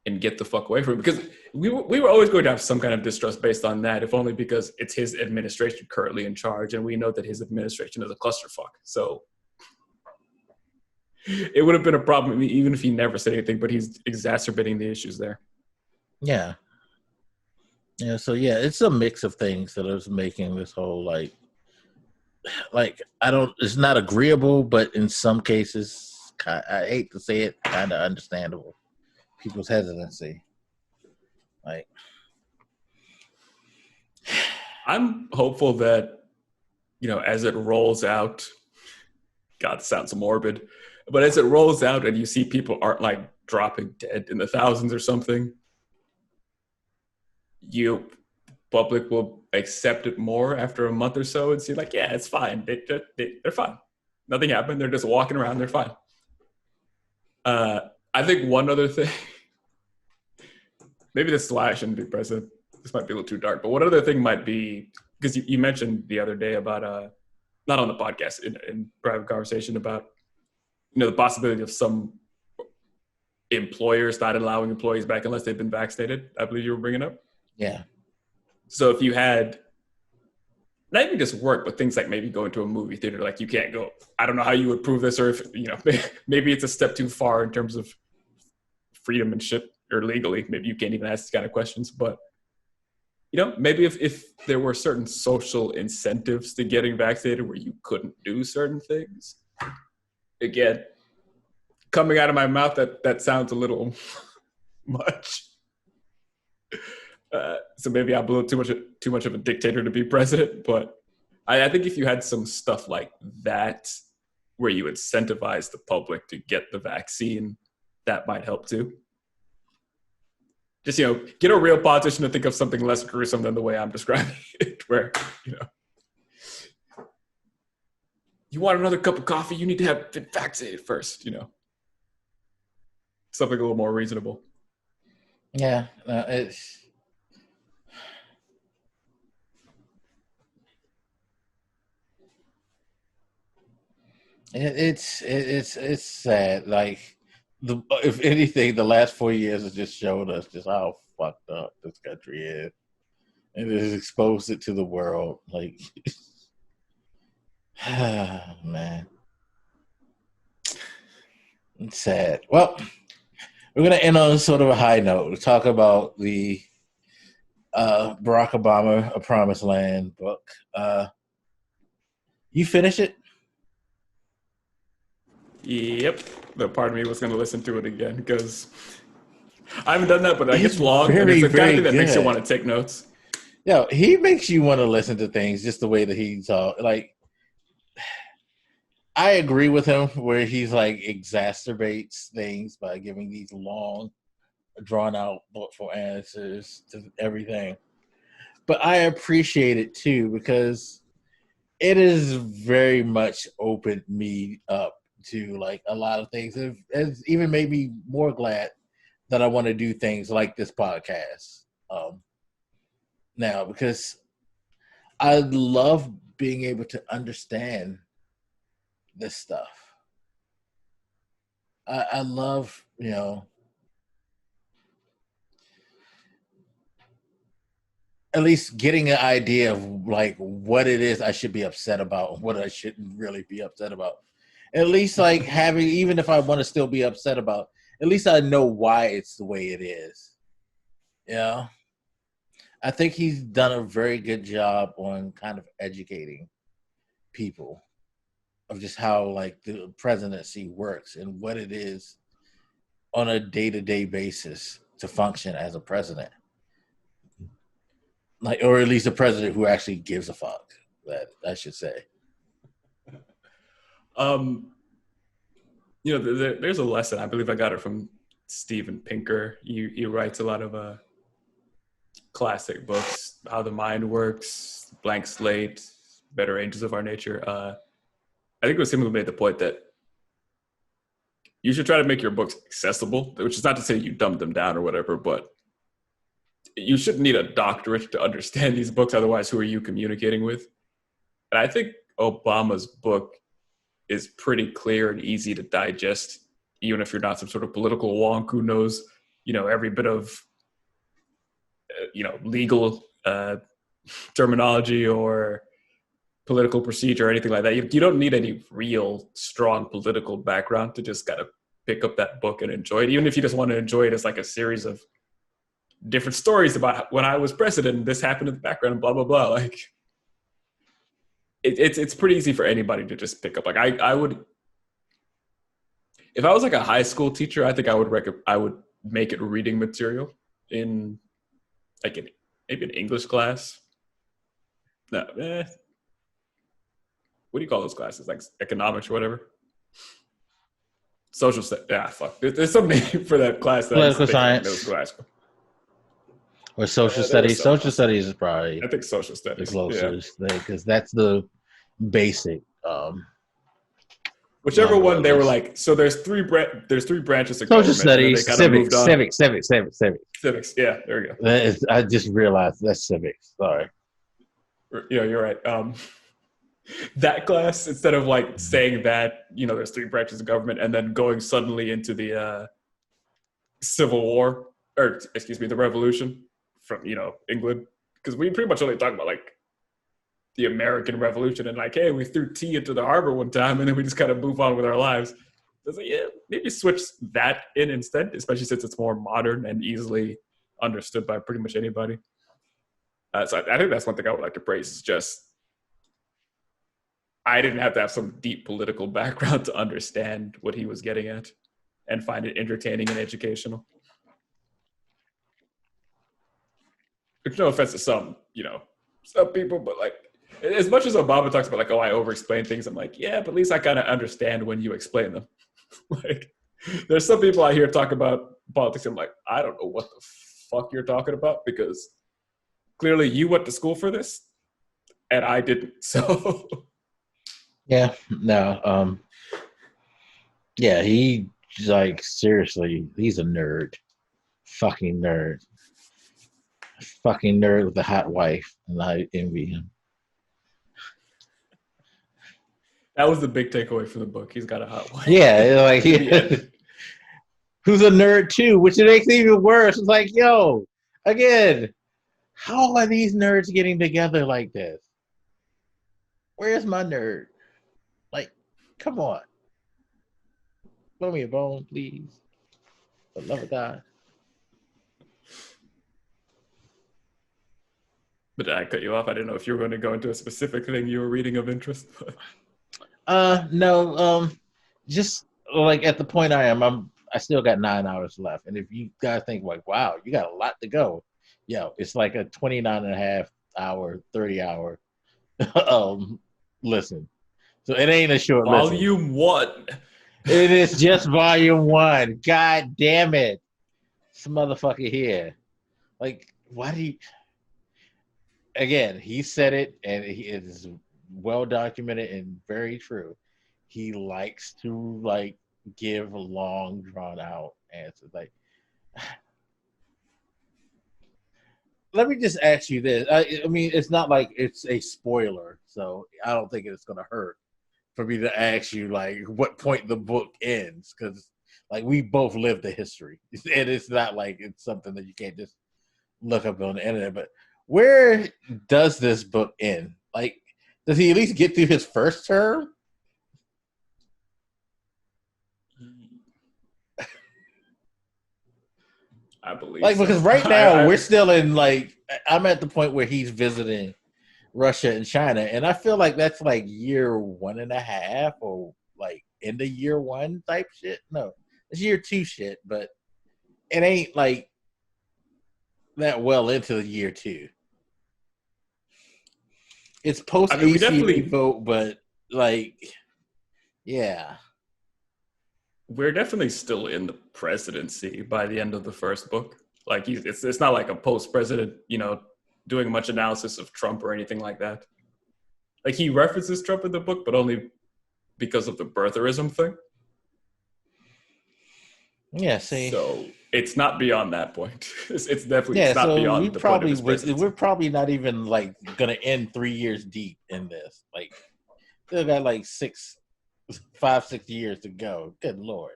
and get the fuck away from it, because we were always going to have some kind of distrust based on that, if only because it's his administration currently in charge, and we know that his administration is a clusterfuck. So it would have been a problem even if he never said anything, but he's exacerbating the issues there. Yeah. So it's a mix of things that is making this whole like it's not agreeable, but in some cases, I hate to say it, kind of understandable. People's hesitancy. Like, I'm hopeful that, as it rolls out, God, it sounds morbid, but as it rolls out and you see people aren't like dropping dead in the thousands or something, public will accept it more after a month or so and see like, yeah, it's fine. They're fine. Nothing happened. They're just walking around. They're fine. I think one other thing, maybe this is why I shouldn't be president. This might be a little too dark, but one other thing might be, because you mentioned the other day about, not on the podcast, in private conversation about, the possibility of some employers not allowing employees back unless they've been vaccinated. I believe you were bringing up. Yeah. So if you had, not even just work, but things like maybe going to a movie theater, like you can't go. I don't know how you would prove this, or if, maybe it's a step too far in terms of freedom and shit, or legally, maybe you can't even ask these kind of questions. But, maybe if there were certain social incentives to getting vaccinated where you couldn't do certain things. Again, coming out of my mouth, that sounds a little much. So maybe I'm a little too much of a dictator to be president, but I think if you had some stuff like that where you incentivize the public to get the vaccine, that might help too. Just, get a real politician to think of something less gruesome than the way I'm describing it, where, you want another cup of coffee, you need to have been vaccinated first, Something a little more reasonable. Yeah, it's sad. Like, if anything, the last 4 years has just showed us just how fucked up this country is, and it has exposed it to the world. Like, man, it's sad. Well, we're gonna end on sort of a high note. We'll talk about the Barack Obama, A Promised Land book. You finish it? Yep. The part of me was going to listen to it again because I haven't done that, but it's long. And it's the kind of thing that makes you want to take notes. Yeah, he makes you want to listen to things just the way that he's like. I agree with him where he's like exacerbates things by giving these long, drawn out, thoughtful answers to everything. But I appreciate it too because it has very much opened me up to like a lot of things. It's even made me more glad that I want to do things like this podcast now, because I love being able to understand this stuff. I love, at least getting an idea of like what it is I should be upset about and what I shouldn't really be upset about. At least like having, even if I want to still be upset about, at least I know why it's the way it is. Yeah. I think he's done a very good job on kind of educating people of just how like the presidency works and what it is on a day-to-day basis to function as a president. like, or at least a president who actually gives a fuck. That I should say. There's a lesson. I believe I got it from Steven Pinker. He writes a lot of classic books, How the Mind Works, Blank Slate, Better Angels of Our Nature. I think it was him who made the point that you should try to make your books accessible, which is not to say you dumb them down or whatever, but you shouldn't need a doctorate to understand these books. Otherwise, who are you communicating with? And I think Obama's book is pretty clear and easy to digest, even if you're not some sort of political wonk who knows, every bit of, legal terminology or political procedure or anything like that. You don't need any real strong political background to just kind of pick up that book and enjoy it, even if you just want to enjoy it as like a series of different stories about when I was president and this happened in the background and blah, blah, blah. Like, it's pretty easy for anybody to just pick up. Like I would, if I was like a high school teacher, I think I would make it reading material in like maybe an English class. No, what do you call those classes? Like economics or whatever. Social studies. Yeah, fuck. There's some name for that class. That Political science. Or social studies. Social studies is probably. I think social studies. The closest because that's the basic. Whichever one they were like. So there's three branches of social studies, civics. Yeah, there we go. I just realized that's civics. Sorry. Yeah, you're right. That class, instead of like saying that there's three branches of government and then going suddenly into the Civil War, or excuse me, the Revolution from England, because we pretty much only talk about like the American Revolution and like, hey, we threw tea into the harbor one time and then we just kind of move on with our lives. I was like, yeah, maybe switch that in instead, especially since it's more modern and easily understood by pretty much anybody. So I think that's one thing I would like to praise is just I didn't have to have some deep political background to understand what he was getting at and find it entertaining and educational. There's no offense to some people, but like, as much as Obama talks about like, oh, I over-explain things, I'm like, yeah, but at least I kind of understand when you explain them. Like, there's some people out here talk about politics, and I'm like, I don't know what the fuck you're talking about, because clearly you went to school for this, and I didn't, so... Yeah, no, yeah, he, like, seriously, he's a nerd. Fucking nerd. Fucking nerd with a hot wife, and I envy him. That was the big takeaway from the book. He's got a hot wife. Yeah, like, who's a nerd too, which it makes it even worse. It's like, yo, again, how are these nerds getting together like this? Where's my nerd? Like, come on. Throw me a bone, please. For the love of God. But did I cut you off? I didn't know if you were going to go into a specific thing you were reading of interest. No, just like at the point I am, I still got 9 hours left. And if you guys think like, wow, you got a lot to go. Yo, it's like a 29 and a half hour, 30 hour listen. So it ain't a short Volume 1. It is just volume 1. God damn it. This motherfucker here. Like, why do you... Again, he said it, and it is well documented and very true. He likes to like give long, drawn out answers. Like, let me just ask you this. I mean, it's not like it's a spoiler, so I don't think it's gonna hurt for me to ask you like what point the book ends, because like we both lived the history, and it's not like it's something that you can't just look up on the internet. But where does this book end? Like, does he at least get through his first term? I believe like, so. Because right now we're still in like, I'm at the point where he's visiting Russia and China, and I feel like that's like year 1.5 or like end of year 1 type shit. No, it's year 2 shit, but it ain't like that well into year 2. it's post I mean, we ACA definitely vote, but like, yeah, we're definitely still in the presidency by the end of the first book. Like it's not like a post-president, doing much analysis of Trump or anything like that. Like he references Trump in the book, but only because of the birtherism thing. yeah. See, So it's not beyond that point. It's definitely yeah. it's not So beyond the point of his presidency. we're probably not even like gonna end 3 years deep in this. Like, still got like 5, 6 years to go. Good lord.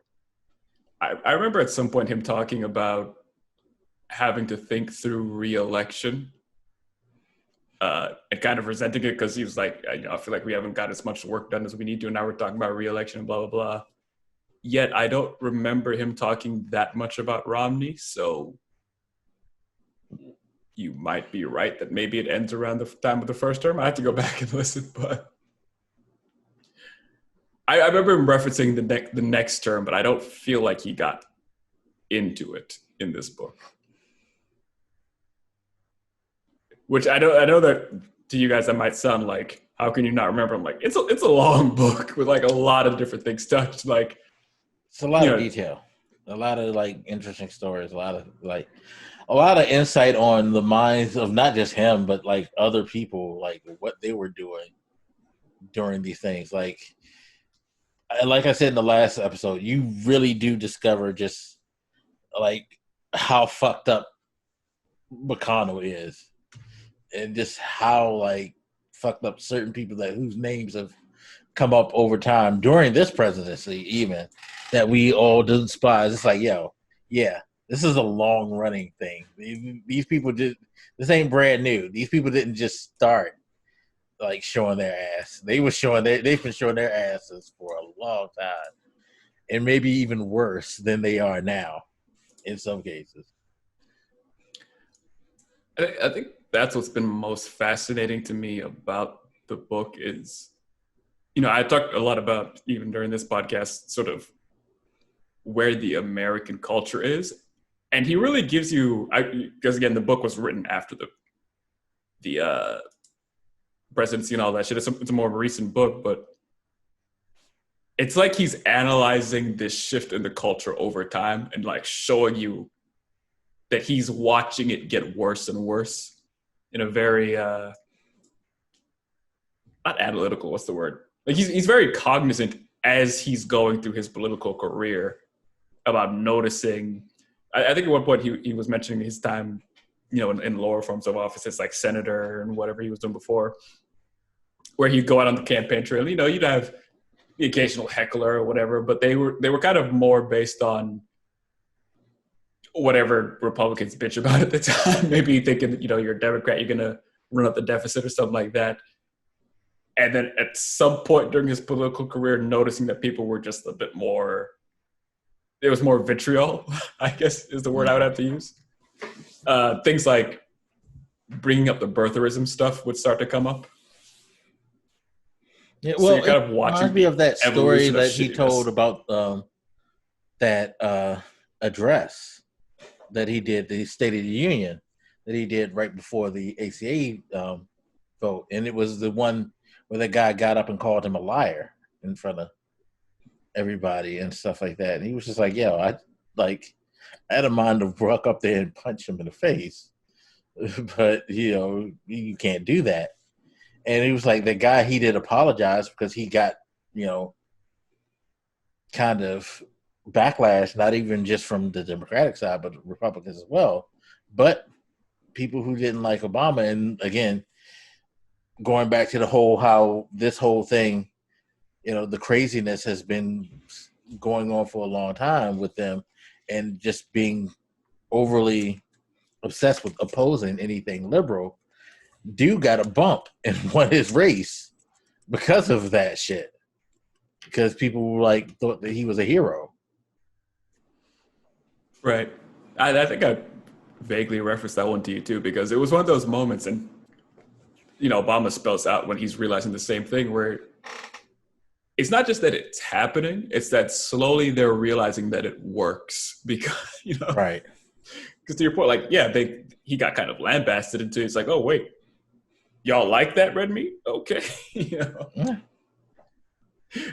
I remember at some point him talking about having to think through re-election and kind of resenting it because he was like, I feel like we haven't got as much work done as we need to. And now we're talking about re-election and blah, blah, blah. Yet I don't remember him talking that much about Romney. So you might be right that maybe it ends around the time of the first term. I have to go back and listen, but I remember him referencing the next term, but I don't feel like he got into it in this book. Which I know that to you guys that might sound like, how can you not remember? I'm like, it's a long book with like a lot of different things touched. Like, it's a lot of detail, a lot of like interesting stories, a lot of insight on the minds of not just him, but like other people, like what they were doing during these things. Like I said in the last episode, you really do discover just like how fucked up McConnell is, and just how like fucked up certain people whose names have come up over time during this presidency, even that we all despise. It's like, yo, yeah, this is a long running thing. These people this ain't brand new. These people didn't just start like showing their ass. They've been showing their asses for a long time, and maybe even worse than they are now in some cases. I think that's what's been most fascinating to me about the book is, I talked a lot about, even during this podcast, sort of where the American culture is. And he really gives you, because again, the book was written after the presidency and all that shit. It's a more recent book, but it's like he's analyzing this shift in the culture over time and like showing you that he's watching it get worse and worse in a very, not analytical, what's the word? Like he's very cognizant as he's going through his political career about noticing. I think at one point he was mentioning his time, in lower forms of offices like senator and whatever he was doing before, where he'd go out on the campaign trail. You'd have the occasional heckler or whatever, but they were kind of more based on whatever Republicans bitch about at the time. Maybe thinking, you're a Democrat, you're going to run up the deficit or something like that. And then at some point during his political career, noticing that people were just a bit more, there was more vitriol, I guess is the word I would have to use. Things like bringing up the birtherism stuff would start to come up. Yeah, well, so you're kind of watching. Reminds me of that story that he told about that address that he did, the State of the Union that he did right before the ACA vote, and it was the one where the guy got up and called him a liar in front of everybody and stuff like that. And he was just like, yo, I had a mind to walk up there and punch him in the face, but you can't do that. And he was like, the guy, he did apologize because he got, kind of backlash, not even just from the Democratic side, but Republicans as well. But people who didn't like Obama, and again, going back to how this whole thing, the craziness has been going on for a long time with them, and just being overly obsessed with opposing anything liberal. Dude got a bump and won his race because of that shit. Because people thought that he was a hero. Right. I think I vaguely referenced that one to you too, because it was one of those moments, and Obama spells out when he's realizing the same thing, where it's not just that it's happening, it's that slowly they're realizing that it works, because right. Because to your point, he got kind of lambasted into it's like, oh wait, y'all like that red meat? Okay. You know? Yeah.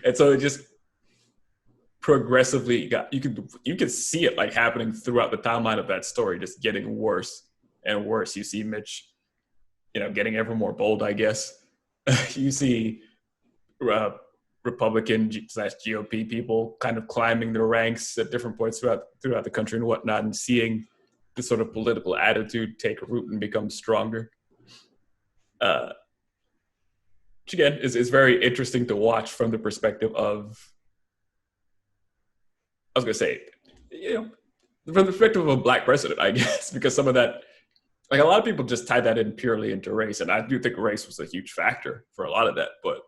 And so it just progressively you could see it like happening throughout the timeline of that story, just getting worse and worse. You see Mitch, you know, getting ever more bold, I guess. You see Republican / GOP people kind of climbing their ranks at different points throughout the country and whatnot, and seeing this sort of political attitude take root and become stronger. Which again is very interesting to watch from the perspective of, I was going to say, you know, from the perspective of a black president, I guess, because some of that, like a lot of people just tie that in purely into race. And I do think race was a huge factor for a lot of that. But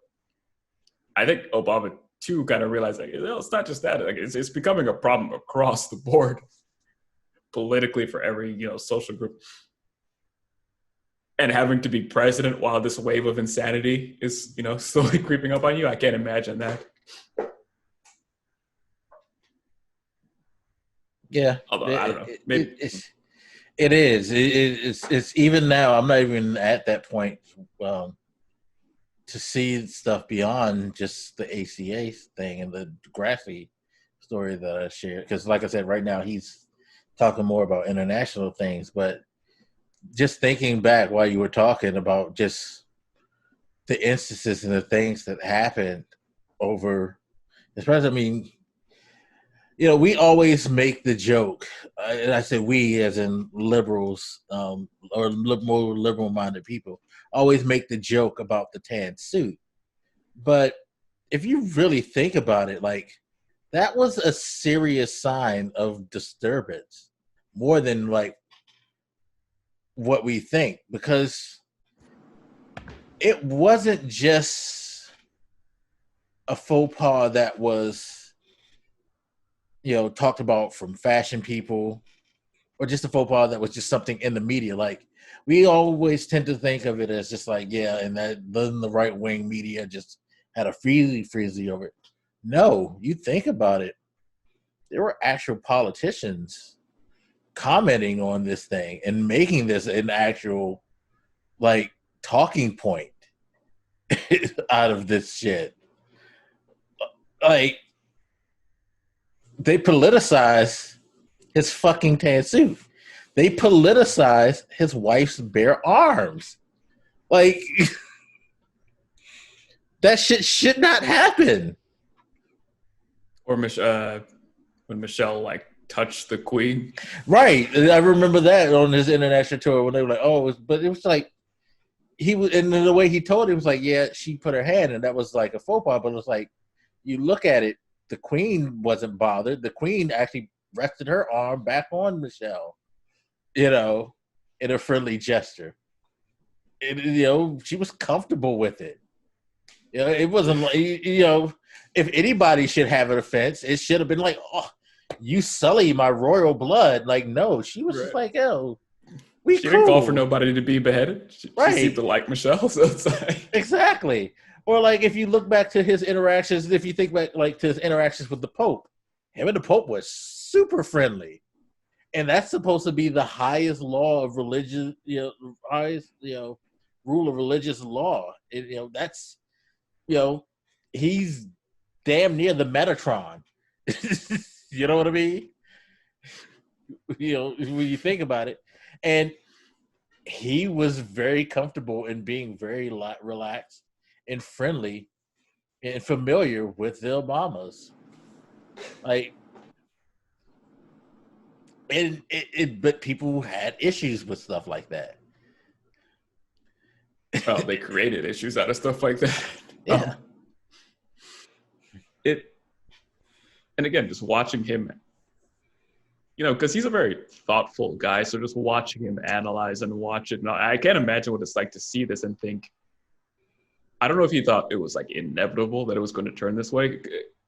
I think Obama, too, kind of realized, like, it's not just that. Like, it's becoming a problem across the board politically for every, you know, social group. And having to be president while this wave of insanity is, you know, slowly creeping up on you, I can't imagine that. Yeah, Although I don't know, maybe it's even now. I'm not even at that point to see stuff beyond just the ACA thing and the Grassley story that I shared. Because, like I said, right now he's talking more about international things. But just thinking back while you were talking about just the instances and the things that happened over, especially, I mean, you know, we always make the joke, and I say we as in liberals or more liberal-minded people, always make the joke about the tan suit. But if you really think about it, like, that was a serious sign of disturbance, more than, like, what we think, because it wasn't just a faux pas that was, you know, talked about from fashion people, or just a faux pas that was just something in the media. Like, we always tend to think of it as just like, yeah, and that then the right wing media just had a freezy over it. No, you think about it, there were actual politicians commenting on this thing and making this an actual, like, talking point out of this shit. Like, they politicize his fucking tan suit. They politicize his wife's bare arms. Like, that shit should not happen. Or when Michelle like touched the queen. Right. I remember that on his international tour when they were like, oh, but it was like, he was, and the way he told it was like, yeah, she put her hand, and that was like a faux pas, but it was like, you look at it, the queen wasn't bothered. The queen actually rested her arm back on Michelle, you know, in a friendly gesture. And, you know, she was comfortable with it. You know, it wasn't like, you know, if anybody should have an offense, it should have been like, oh, you sully my royal blood. Like, no, she was just like, yo, she didn't call for nobody to be beheaded. She seemed to like Michelle, so it's like... Exactly. Or like, if you look back to his interactions, if you think back like to his interactions with the Pope, him and the Pope was super friendly, and that's supposed to be the highest law of religion, you know, highest, you know, rule of religious law. You know, that's, you know, he's damn near the Metatron. You know what I mean? You know, when you think about it. And he was very comfortable in being very relaxed and friendly and familiar with the Obamas. Like, and but people had issues with stuff like that. Oh, they created issues out of stuff like that. Yeah. And again, just watching him, you know, because he's a very thoughtful guy. So just watching him analyze and watch it, I can't imagine what it's like to see this and think, I don't know if he thought it was like inevitable that it was going to turn this way.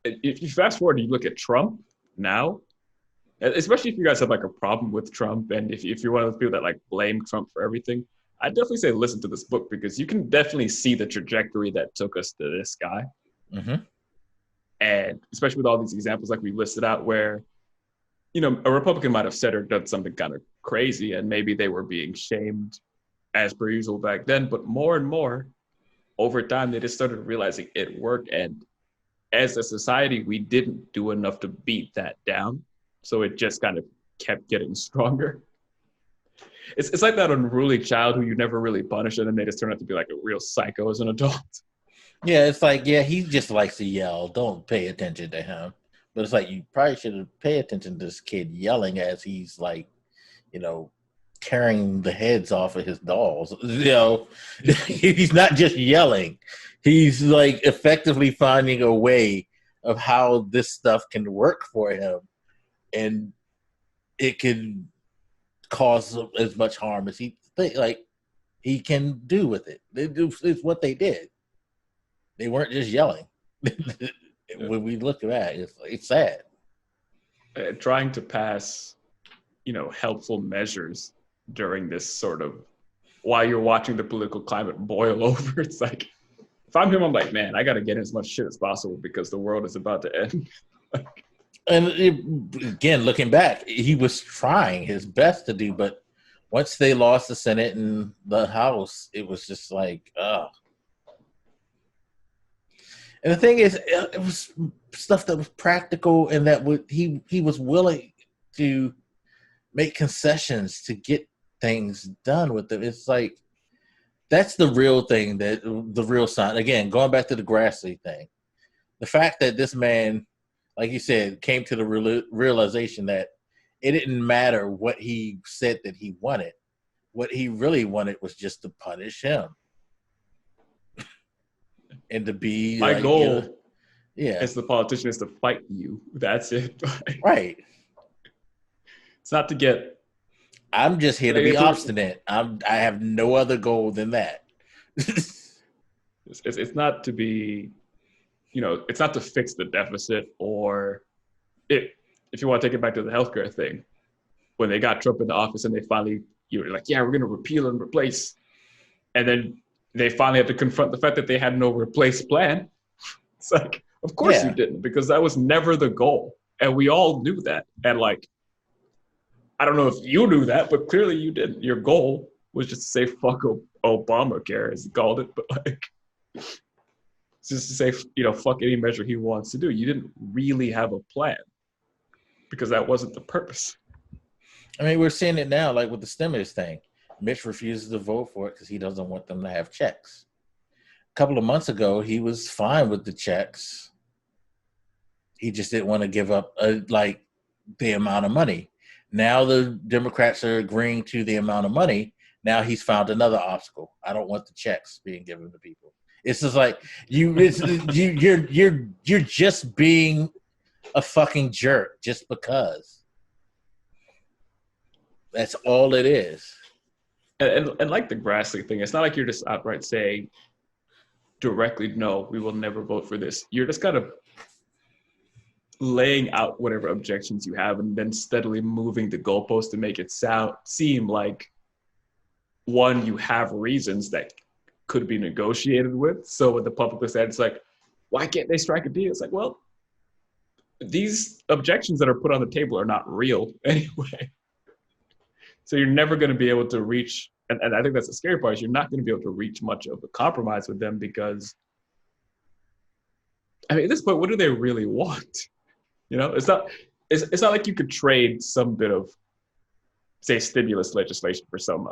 If you fast forward and you look at Trump now, especially if you guys have like a problem with Trump, and if you're one of those people that like blame Trump for everything, I'd definitely say listen to this book, because you can definitely see the trajectory that took us to this guy. Mm-hmm. And especially with all these examples like we listed out where, you know, a Republican might have said or done something kind of crazy and maybe they were being shamed as per usual back then. But more and more over time, they just started realizing it worked. And as a society, we didn't do enough to beat that down. So it just kind of kept getting stronger. It's like that unruly child who you never really punish, and then they just turn out to be like a real psycho as an adult. Yeah, it's like, yeah, he just likes to yell. Don't pay attention to him. But it's like, you probably should pay attention to this kid yelling as he's like, you know, tearing the heads off of his dolls. You know, he's not just yelling. He's like effectively finding a way of how this stuff can work for him. And it can cause as much harm as he can do with it. It's what they did. They weren't just yelling. When we look at that, it's sad. Trying to pass, helpful measures during this sort of, while you're watching the political climate boil over, it's like, if I'm him, I'm like, man, I got to get in as much shit as possible because the world is about to end. Again, looking back, he was trying his best to do, but once they lost the Senate and the House, it was just like, ugh. And the thing is, it was stuff that was practical and that he was willing to make concessions to get things done with it. It's like, that's the real thing, that the real sign. Again, going back to the Grassley thing, the fact that this man, like you said, came to the realization that it didn't matter what he said that he wanted. What he really wanted was just to punish him. And to be my goal, yeah, as the politician, is to fight you. That's it. Right. It's not to get. I'm just here to be obstinate. I have no other goal than that. It's not to be, it's not to fix the deficit, or if you want to take it back to the healthcare thing, when they got Trump into office and they finally, you were like, yeah, we're going to repeal and replace. And then they finally had to confront the fact that they had no replace plan. It's like, of course you didn't, because that was never the goal. And we all knew that. And like, I don't know if you knew that, but clearly you didn't. Your goal was just to say fuck Obamacare, as he called it, but like, just to say, fuck any measure he wants to do. You didn't really have a plan, because that wasn't the purpose. I mean, we're seeing it now, like with the stimulus thing. Mitch refuses to vote for it because he doesn't want them to have checks. A couple of months ago, he was fine with the checks. He just didn't want to give up the amount of money. Now the Democrats are agreeing to the amount of money. Now he's found another obstacle. I don't want the checks being given to people. It's just like you're just being a fucking jerk just because. That's all it is. And like the Grassley thing, it's not like you're just outright saying directly, no, we will never vote for this. You're just kind of laying out whatever objections you have and then steadily moving the goalpost to make it seem like, one, you have reasons that could be negotiated with. So when the public said, it's like, why can't they strike a deal? It's like, well, these objections that are put on the table are not real anyway. So you're never going to be able to reach, and I think that's the scary part, is you're not going to be able to reach much of a compromise with them, because, I mean, at this point, what do they really want? It's not like you could trade some bit of, say, stimulus legislation for some,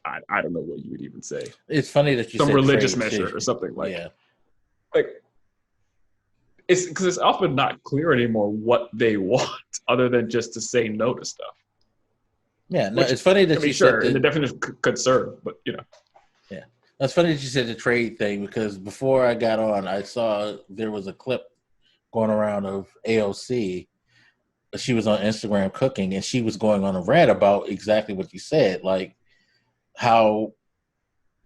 I don't know what you would even say. It's funny that you some said religious trade measure too. Or something like, yeah. Like, it's because it's often not clear anymore what they want, other than just to say no to stuff. Yeah, no, it's funny that you said the definition could serve, but Yeah, it's funny that you said the trade thing, because before I got on, I saw there was a clip going around of AOC. She was on Instagram cooking, and she was going on a rant about exactly what you said, like how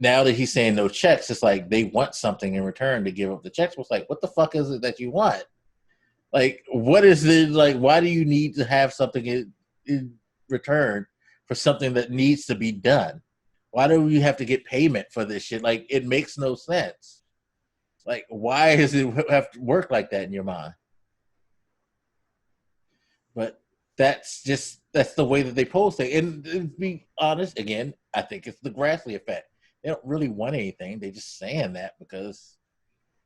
now that he's saying no checks, it's like they want something in return to give up the checks. It's like, what the fuck is it that you want? Like, what is it? Like, why do you need to have something in return for something that needs to be done? Why do you have to get payment for this shit? Like, it makes no sense. Like, why does it have to work like that in your mind? But that's the way that they post it. And to be honest, again, I think it's the Grassley effect. They don't really want anything. They just saying that because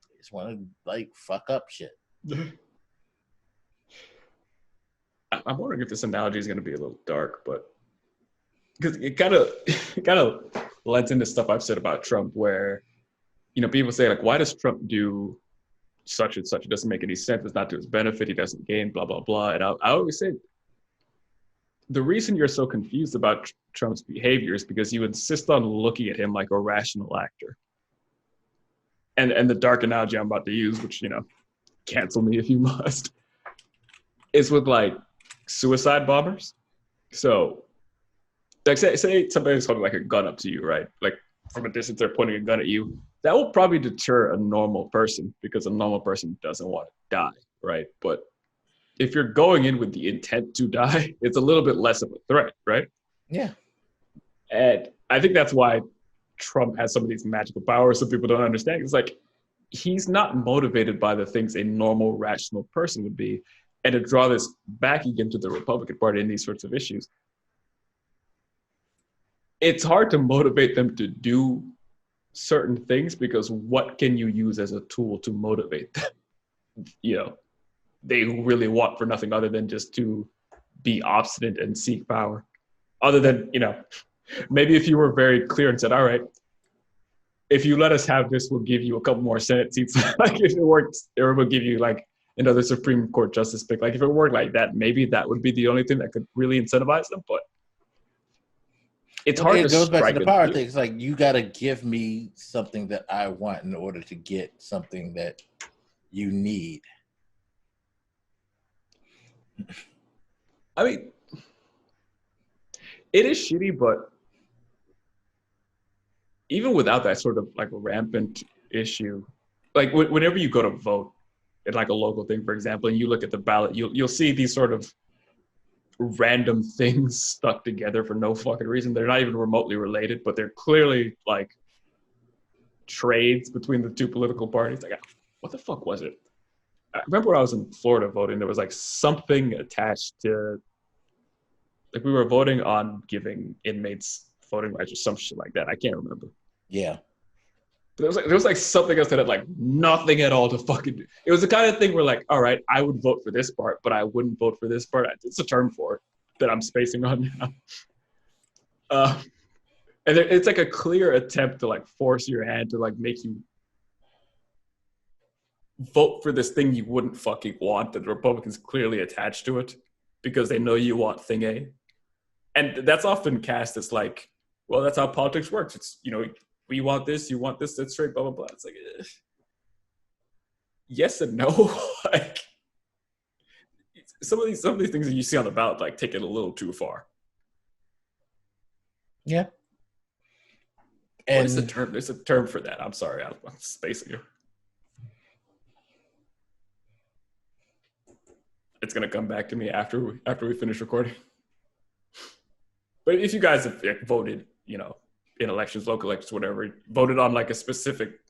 they just want to like fuck up shit. I'm wondering if this analogy is going to be a little dark, but because it kind of lends into stuff I've said about Trump, where people say like, why does Trump do such and such? It doesn't make any sense. It's not to his benefit. He doesn't gain. Blah blah blah. And I always say the reason you're so confused about Trump's behavior is because you insist on looking at him like a rational actor. And the dark analogy I'm about to use, which cancel me if you must, is with like suicide bombers. So, like say somebody's holding like a gun up to you, right? Like from a distance, they're pointing a gun at you. That will probably deter a normal person because a normal person doesn't want to die, right? But if you're going in with the intent to die, it's a little bit less of a threat, right? Yeah. And I think that's why Trump has some of these magical powers some people don't understand. It's like he's not motivated by the things a normal, rational person would be. And to draw this back again to the Republican Party in these sorts of issues, it's hard to motivate them to do certain things because what can you use as a tool to motivate them? They really want for nothing other than just to be obstinate and seek power. Other than, maybe if you were very clear and said, all right, if you let us have this, we'll give you a couple more Senate seats. Like if it works, or we'll give you like another Supreme Court justice pick. Like if it worked like that, maybe that would be the only thing that could really incentivize them. But it's hard to It goes back strike to the power thing. It's like you got to give me something that I want in order to get something that you need. I mean, it is shitty, but even without that sort of like rampant issue, like whenever you go to vote at like a local thing, for example, and you look at the ballot, you'll see these sort of random things stuck together for no fucking reason. They're not even remotely related, but they're clearly like trades between the two political parties. Like, what the fuck was it? I remember when I was in Florida voting, there was like something attached to, like we were voting on giving inmates voting rights or some shit like that. I can't remember. Yeah. But there was like something else that had like nothing at all to fucking do. It was the kind of thing where like, all right, I would vote for this part, but I wouldn't vote for this part. It's a term for it that I'm spacing on now. And it's like a clear attempt to like force your hand to like make you vote for this thing you wouldn't fucking want, that the Republicans clearly attached to it because they know you want thing A. And that's often cast as like, well, that's how politics works. It's, we want this, you want this, that's straight, blah, blah, blah. It's like, yes and no. Like, some of these things that you see on the ballot, like, take it a little too far. Yeah. And what is the term? There's a term for that. I'm sorry, I'm spacing you. It's gonna come back to me after we finish recording. But if you guys have voted, in elections, local elections, whatever, voted on like a specific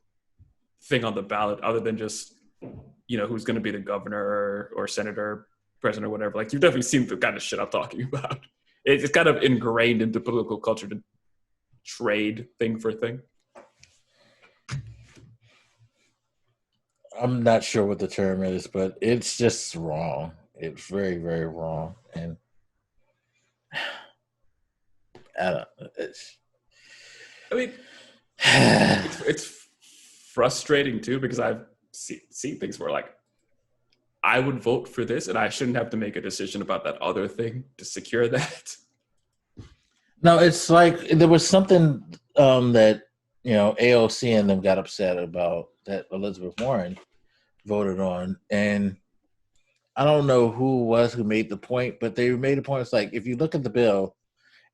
thing on the ballot, other than just, who's going to be the governor or senator, president, or whatever, like you've definitely seen the kind of shit I'm talking about. It's kind of ingrained into political culture to trade thing for thing. I'm not sure what the term is, but it's just wrong. It's very, very wrong. And I don't know. It's frustrating too, because I've seen things where like I would vote for this and I shouldn't have to make a decision about that other thing to secure that. No, it's like there was something that AOC and them got upset about that Elizabeth Warren voted on, and I don't know who made the point, but they made a point. It's like, if you look at the bill,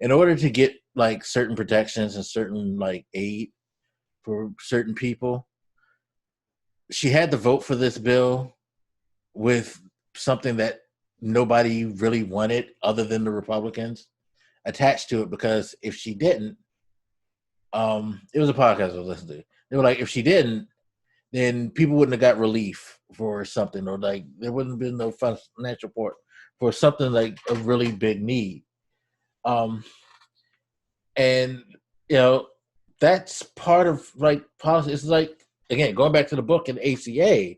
in order to get like certain protections and certain like aid for certain people, she had to vote for this bill with something that nobody really wanted other than the Republicans attached to it, because if she didn't, it was a podcast I was listening to. They were like, if she didn't, then people wouldn't have got relief for something, or like there wouldn't have been no financial support for something like a really big need. And that's part of like policy. It's like, again, going back to the book in ACA,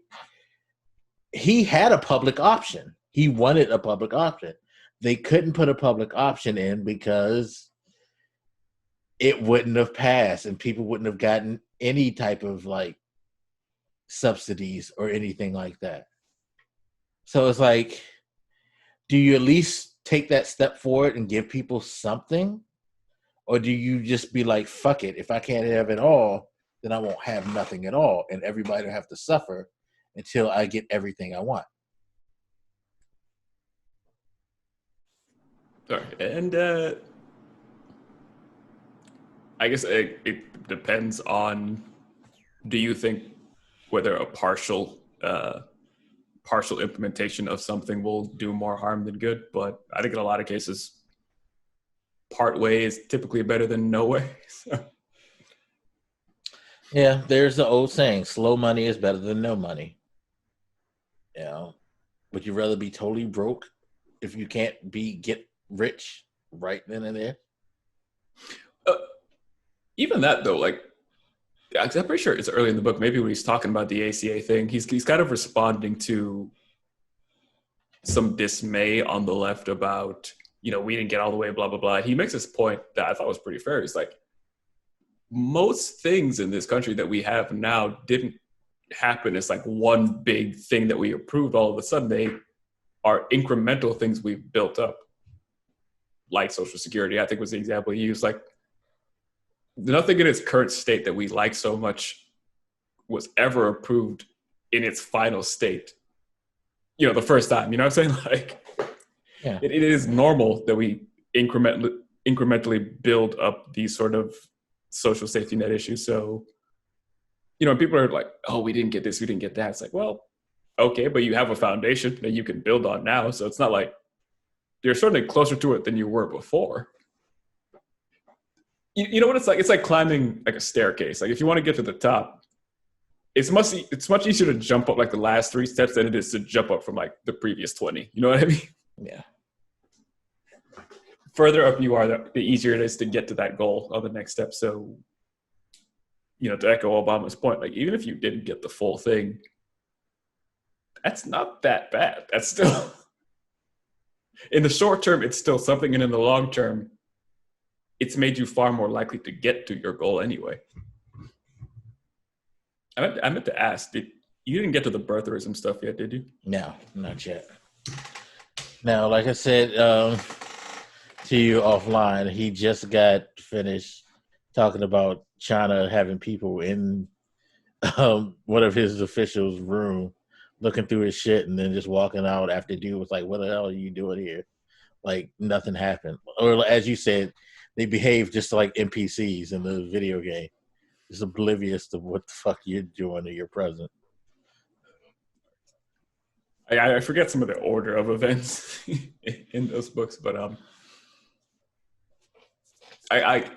he had a public option. He wanted a public option. They couldn't put a public option in because it wouldn't have passed and people wouldn't have gotten any type of like subsidies or anything like that. So it's like, do you at least take that step forward and give people something? Or do you just be like, fuck it, if I can't have it all, then I won't have nothing at all, and everybody will have to suffer until I get everything I want? Sorry. And I guess it depends on, do you think whether a partial implementation of something will do more harm than good? But I think in a lot of cases, part way is typically better than no way. So. Yeah, there's the old saying, slow money is better than no money. Would you rather be totally broke if you can't get rich right then and there? Even that though, like, I'm pretty sure it's early in the book, maybe when he's talking about the ACA thing, he's kind of responding to some dismay on the left about, we didn't get all the way, blah, blah, blah. He makes this point that I thought was pretty fair. He's like, most things in this country that we have now didn't happen as like one big thing that we approved all of a sudden. They are incremental things we've built up, like Social Security, I think was the example he used. Like, nothing in its current state that we like so much was ever approved in its final state, the first time. You know what I'm saying? Like, yeah. It is normal that we incrementally build up these sort of social safety net issues. So, people are like, oh, we didn't get this, we didn't get that. It's like, well, okay, but you have a foundation that you can build on now. So it's not like you're certainly closer to it than you were before. You know what it's like? It's like climbing like a staircase. Like, if you want to get to the top, it's much easier to jump up like the last 3 steps than it is to jump up from like the previous 20. You know what I mean? Yeah. Further up you are, the easier it is to get to that goal of the next step. So, to echo Obama's point, like, even if you didn't get the full thing, that's not that bad. That's still, in the short term, it's still something. And in the long term, it's made you far more likely to get to your goal anyway. I meant to ask, you didn't get to the birtherism stuff yet, did you? No, not yet. Now, like I said to you offline, he just got finished talking about China having people in one of his officials' room looking through his shit and then just walking out after dude was like, what the hell are you doing here? Like, nothing happened. Or as you said, they behave just like NPCs in the video game. Just oblivious to what the fuck you're doing or you're present. I forget some of the order of events in those books, but I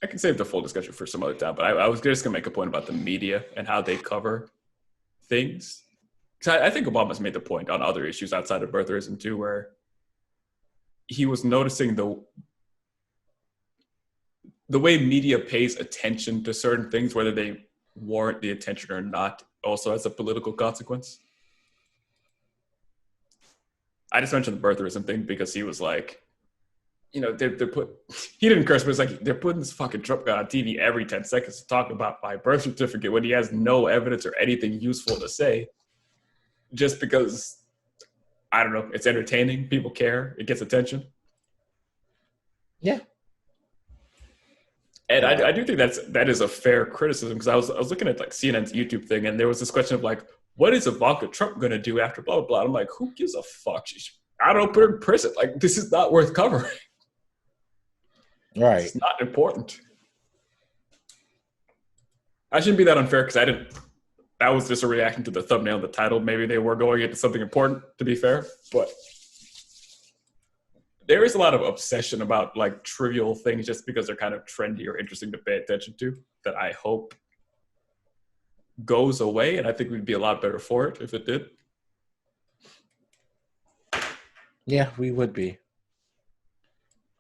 can save the full discussion for some other time. But I was just gonna make a point about the media and how they cover things. Because I think Obama's made the point on other issues outside of birtherism too, where he was noticing the way media pays attention to certain things, whether they warrant the attention or not, also has a political consequence. I just mentioned the birtherism thing because he was like, he didn't curse, but it's like, they're putting this fucking Trump guy on TV every 10 seconds to talk about my birth certificate when he has no evidence or anything useful to say, just because, I don't know, it's entertaining, people care, it gets attention. Yeah. And I do think that is a fair criticism, because I was looking at like CNN's YouTube thing, and there was this question of like, what is Ivanka Trump going to do after blah, blah, blah? I'm like, who gives a fuck? I don't know, put her in prison. Like, this is not worth covering. Right. It's not important. I shouldn't be that unfair, because that was just a reaction to the thumbnail and the title. Maybe they were going into something important, to be fair. But there is a lot of obsession about like trivial things just because they're kind of trendy or interesting to pay attention to, that I hope goes away. And I think we'd be a lot better for it if it did. Yeah, we would be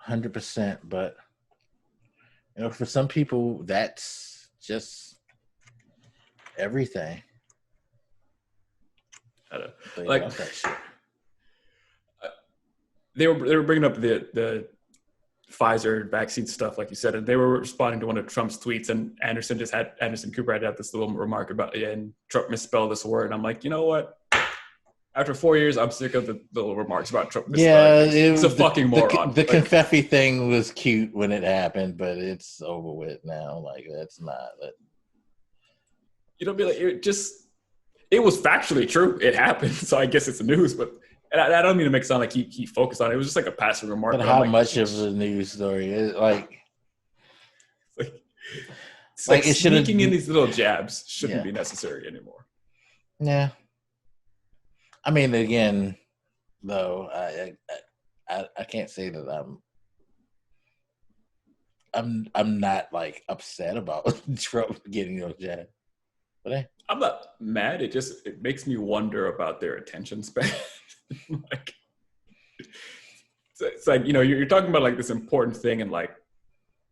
100%. But for some people, that's just everything. I don't, They like love that shit. they were bringing up the Pfizer vaccine stuff, like you said, and they were responding to one of Trump's tweets, and Anderson Cooper had this little remark about, and Trump misspelled this word. And I'm like, you know what? After 4 years, I'm sick of the little remarks about Trump misspelling. Yeah, He's a fucking moron. The confetti thing was cute when it happened, but it's over with now. Like, that's not. Be like, it was factually true. It happened, so I guess it's the news. But and I don't mean to make it sound like he focused on it. It was just like a passing remark. But how much of the news story is like? It's like sneaking in these little jabs shouldn't be necessary anymore. Yeah. I mean, again, though, I can't say that I'm not like upset about Trump getting those jabs. But I'm not mad. It makes me wonder about their attention span. Like, it's like, you're talking about like this important thing and like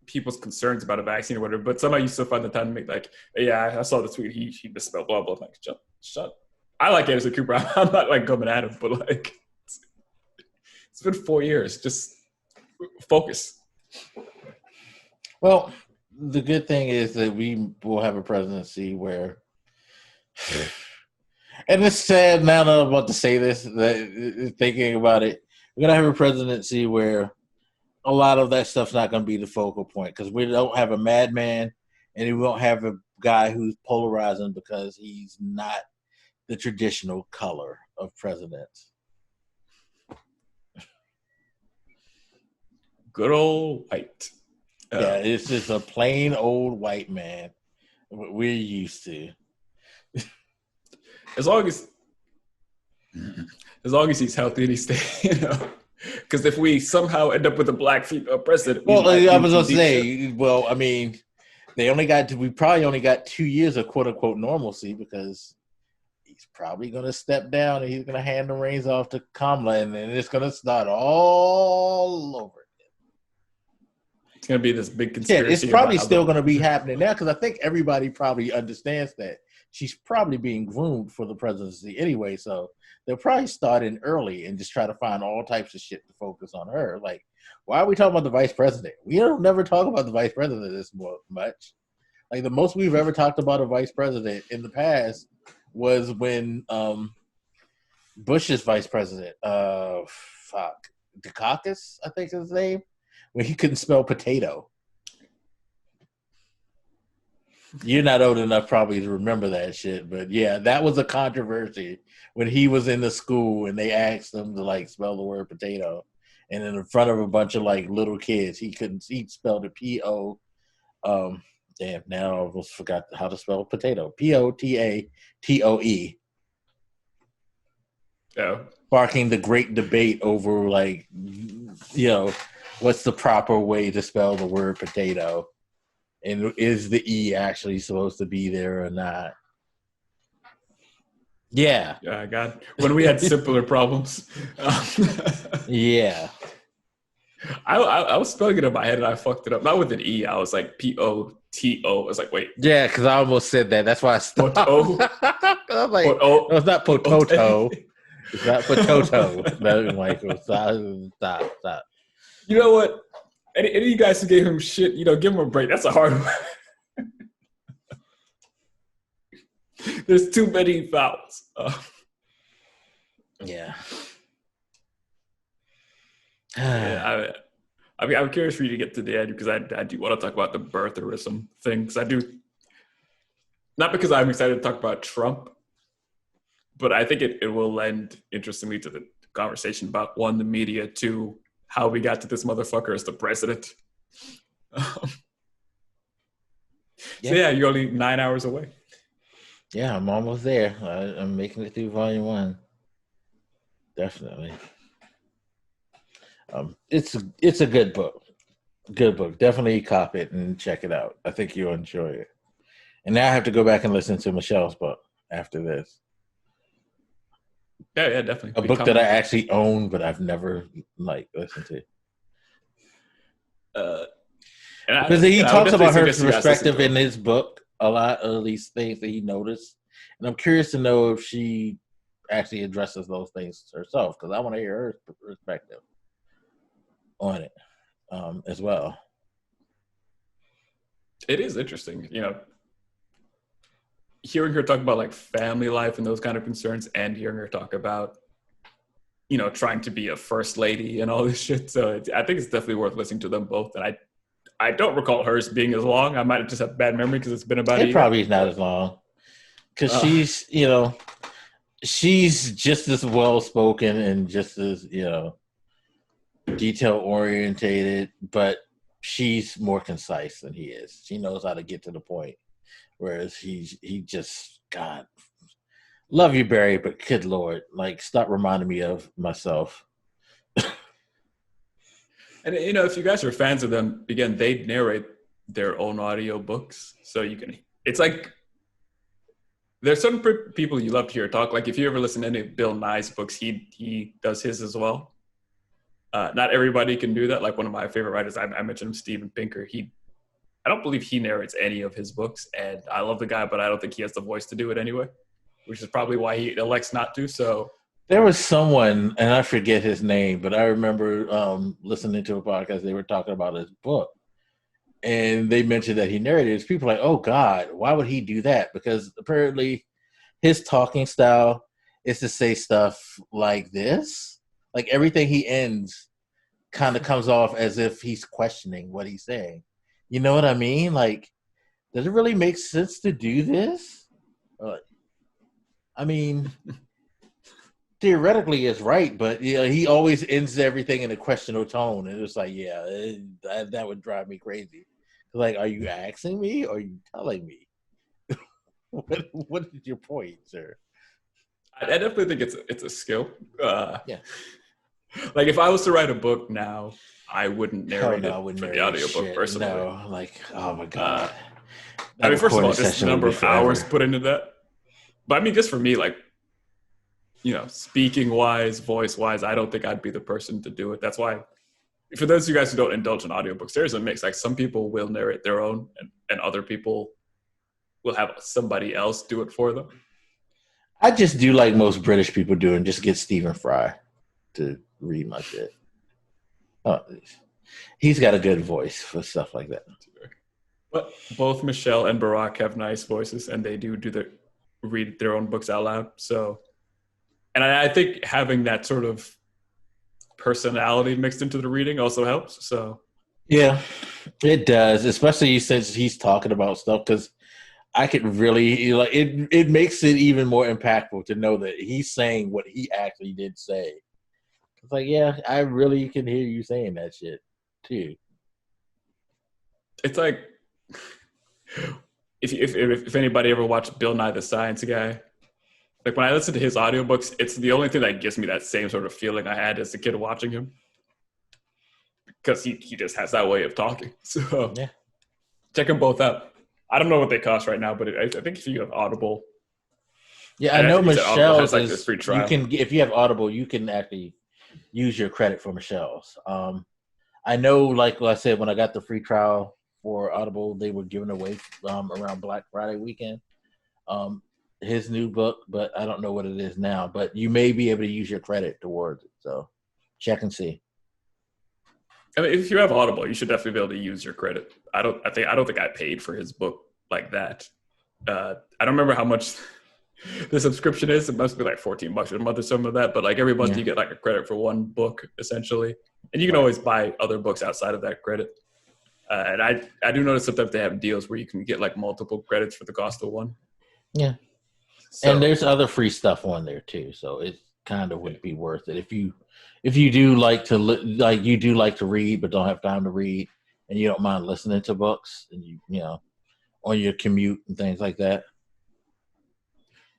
people's concerns about a vaccine or whatever, but somehow you still find the time to make like, yeah, I saw the tweet. He misspelled blah blah. I'm like, shut. I like Anderson Cooper. I'm not like coming at him, but like, it's been 4 years. Just focus. Well, the good thing is that we will have a presidency where, and it's sad now that I'm about to say this, that thinking about it, we're going to have a presidency where a lot of that stuff's not going to be the focal point because we don't have a madman and we won't have a guy who's polarizing because he's not the traditional color of presidents. Good old white. Yeah, it's just a plain old white man. We're used to. As long as he's healthy and he stays, Because if we somehow end up with a black female president, well, I was gonna say, well, I mean, we probably only got 2 years of quote unquote normalcy because he's probably gonna step down and he's gonna hand the reins off to Kamala, and then it's gonna start all over. It's going to be this big conspiracy. Yeah, it's probably still going to be happening now because I think everybody probably understands that she's probably being groomed for the presidency anyway. So they'll probably start in early and just try to find all types of shit to focus on her. Like, why are we talking about the vice president? We don't never talk about the vice president this much. Like, the most we've ever talked about a vice president in the past was when Bush's vice president, Dukakis, I think is his name, when he couldn't spell potato. You're not old enough probably to remember that shit, but yeah, that was a controversy when he was in the school and they asked him to like spell the word potato, and in front of a bunch of like little kids, he spelled it P-O. Damn, now I almost forgot how to spell potato. P-O-T-A-T-O-E. Yeah. Sparking the great debate over like, what's the proper way to spell the word potato? And is the E actually supposed to be there or not? Yeah. Yeah, God. When we had simpler problems. Yeah. I was spelling it in my head and I fucked it up. Not with an E. I was like P-O-T-O. I was like, wait. Yeah, because I almost said that. That's why I stopped. Poto? I'm like, no, it's not potato. It's not potato. I'm like, stop. You know what? Any of you guys who gave him shit, give him a break. That's a hard one. There's too many vowels. Yeah. Yeah, I'm curious for you to get to the end because I do want to talk about the birtherism thing. Because I do, not because I'm excited to talk about Trump, but I think it will lend interestingly to the conversation about, one, the media, two, how we got to this motherfucker as the president. So yeah, you're only 9 hours away. Yeah, I'm almost there. I'm making it through volume 1. Definitely. It's a good book. Good book. Definitely cop it and check it out. I think you'll enjoy it. And now I have to go back and listen to Michelle's book after this. Yeah, definitely. A book that I actually own, but I've never like listened to. Because he talks about her perspective in his book, a lot of these things that he noticed, and I'm curious to know if she actually addresses those things herself, because I want to hear her perspective on it as well. It is interesting, hearing her talk about like family life and those kind of concerns, and hearing her talk about trying to be a first lady and all this shit. So I think it's definitely worth listening to them both. And I don't recall hers being as long. I might have just had bad memory because it's been about a year. It probably is not as long because she's just as well spoken and just as detail orientated, but she's more concise than he is. She knows how to get to the point, whereas he just, God, love you, Barry, but good Lord, like, stop reminding me of myself. And if you guys are fans of them, again, they narrate their own audio books, so you can. It's like there's some people you love to hear talk. Like if you ever listen to any of Bill Nye's books, he does his as well. Not everybody can do that. Like one of my favorite writers, I mentioned him, Steven Pinker. I don't believe he narrates any of his books, and I love the guy, but I don't think he has the voice to do it anyway, which is probably why he elects not to. So. There was someone, and I forget his name, but I remember listening to a podcast. They were talking about his book, and they mentioned that he narrated it. People were like, oh, God, why would he do that? Because apparently his talking style is to say stuff like this. Like everything he ends kind of comes off as if he's questioning what he's saying. You know what I mean? Like, does it really make sense to do this? I mean... Theoretically, it's right, but he always ends everything in a questionable tone, and it's like, that would drive me crazy. Like, are you asking me, or are you telling me? What is your point, sir? I definitely think it's a skill. Yeah. Like if I was to write a book now, I wouldn't narrate wouldn't for narrate the audiobook personally. No, like, oh my God. I mean, first of all, just the number of hours put into that. But I mean, just for me, like, speaking wise, voice wise, I don't think I'd be the person to do it. That's why, for those of you guys who don't indulge in audiobooks, there's a mix. Like some people will narrate their own, and other people will have somebody else do it for them. I just do like most British people do and just get Stephen Fry to read my shit. Oh, he's got a good voice for stuff like that. But both Michelle and Barrack have nice voices, and they do read their own books out loud. So. And I think having that sort of personality mixed into the reading also helps. So, yeah, it does, especially since he's talking about stuff. Because I could really like it. It makes it even more impactful to know that he's saying what he actually did say. It's like, yeah, I really can hear you saying that shit too. It's like if anybody ever watched Bill Nye the Science Guy. Like when I listen to his audiobooks, it's the only thing that gives me that same sort of feeling I had as a kid watching him. Because he just has that way of talking. So yeah, check them both out. I don't know what they cost right now, but I think if you have Audible. Yeah, I know Michelle's like this free trial. You can, if you have Audible, you can actually use your credit for Michelle's. I know, like I said, when I got the free trial for Audible, they were giving away around Black Friday weekend. His new book, but I don't know what it is now. But you may be able to use your credit towards it. So check and see. I mean, if you have Audible, you should definitely be able to use your credit. I don't think I paid for his book like that. I don't remember how much the subscription is. It must be like $14 a month or something like that. But like every month you get like a credit for one book essentially, and you can always buy other books outside of that credit. And I do notice sometimes they have deals where you can get like multiple credits for the cost of one. Yeah. So, and there's other free stuff on there too, so it kind of would be worth it if you do like to read but don't have time to read, and you don't mind listening to books, and you on your commute and things like that.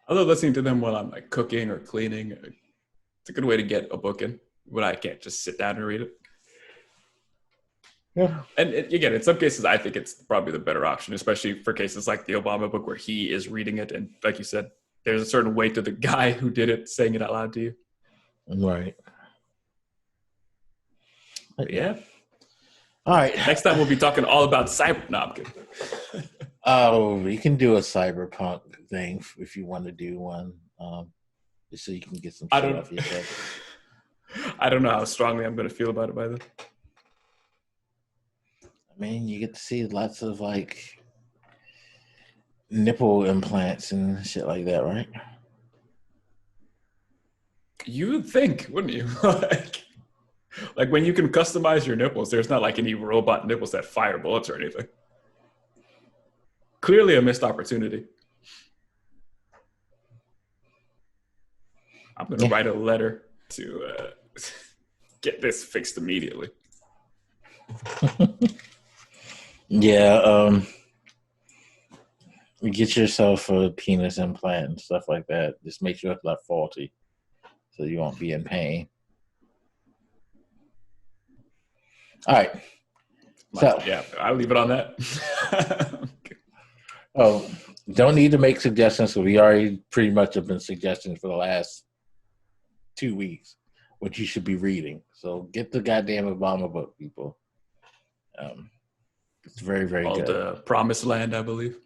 I love listening to them while I'm like cooking or cleaning. It's a good way to get a book in when I can't just sit down and read it. Yeah. And again, in some cases, I think it's probably the better option, especially for cases like the Obama book where he is reading it, and like you said, there's a certain weight to the guy who did it saying it out loud to you. Right. But yeah. All right. Next time we'll be talking all about cyber. No, I'm kidding. Oh, you can do a cyberpunk thing if you want to do one, just so you can get some shit off your chest. I don't know how strongly I'm going to feel about it by then. I mean, you get to see lots of like nipple implants and shit like that, right? You would think, wouldn't you? Like when you can customize your nipples, there's not like any robot nipples that fire bullets or anything. Clearly a missed opportunity. I'm going to write a letter to get this fixed immediately. Yeah, get yourself a penis implant and stuff like that. Just make sure it's not faulty, so you won't be in pain. All right. So yeah, I'll leave it on that. Oh, don't need to make suggestions because we already pretty much have been suggesting for the last 2 weeks what you should be reading. So get the goddamn Obama book, people. It's very, very Called good. Promised Land, I believe.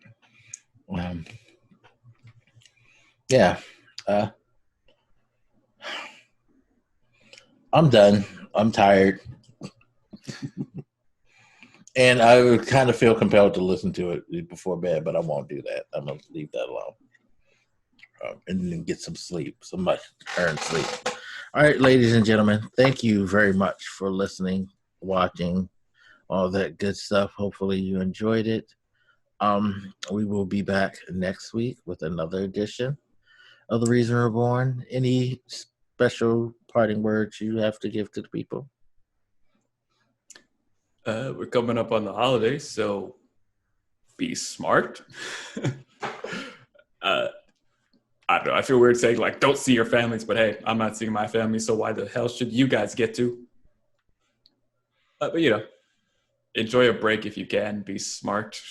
Yeah. I'm done. I'm tired. And I would kind of feel compelled to listen to it before bed, but I won't do that. I'm going to leave that alone. And then get some sleep, some much earned sleep. All right, ladies and gentlemen, thank you very much for listening, watching, all that good stuff. Hopefully you enjoyed it. We will be back next week with another edition of The Reason Reborn. Any special parting words you have to give to the people? We're coming up on the holidays, so be smart. I don't know. I feel weird saying, like, don't see your families, but hey, I'm not seeing my family, so why the hell should you guys get to? But, you know, enjoy a break if you can. Be smart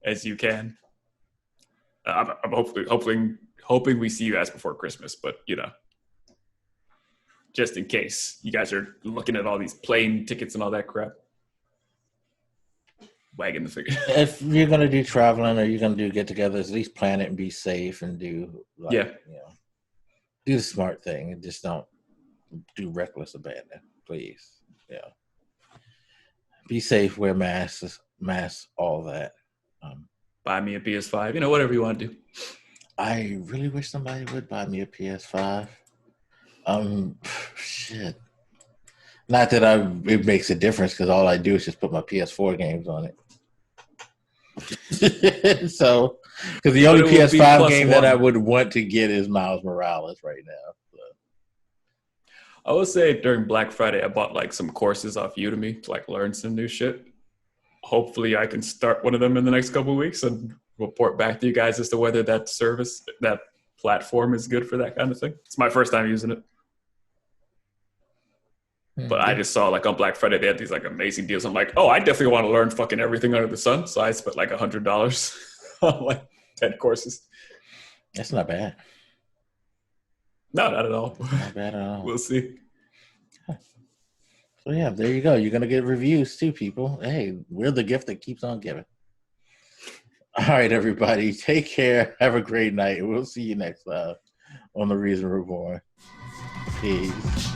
as you can. I'm hoping we see you guys before Christmas, but, you know, just in case you guys are looking at all these plane tickets and all that crap. Wagging the figure. If you're gonna do traveling or you're gonna do get-togethers, at least plan it and be safe and do do the smart thing and just don't do reckless abandon, please. Yeah. Be safe, wear masks, all that. Buy me a PS5, you know, whatever you want to do. I really wish somebody would buy me a PS5. Shit. Not that it makes a difference because all I do is just put my PS4 games on it. So, because the only PS5 game that I would want to get is Miles Morales right now. So. I will say during Black Friday, I bought like some courses off Udemy to like learn some new shit. Hopefully, I can start one of them in the next couple of weeks and report back to you guys as to whether that platform is good for that kind of thing. It's my first time using it. But I just saw like on Black Friday, they had these like amazing deals. I'm like, oh, I definitely want to learn fucking everything under the sun. So I spent like $100 on like 10 courses. That's not bad. No, not at all. Not bad at all. We'll see. So yeah, there you go. You're going to get reviews too, people. Hey, we're the gift that keeps on giving. All right, everybody. Take care. Have a great night. We'll see you next time on The Reason Reborn. Peace.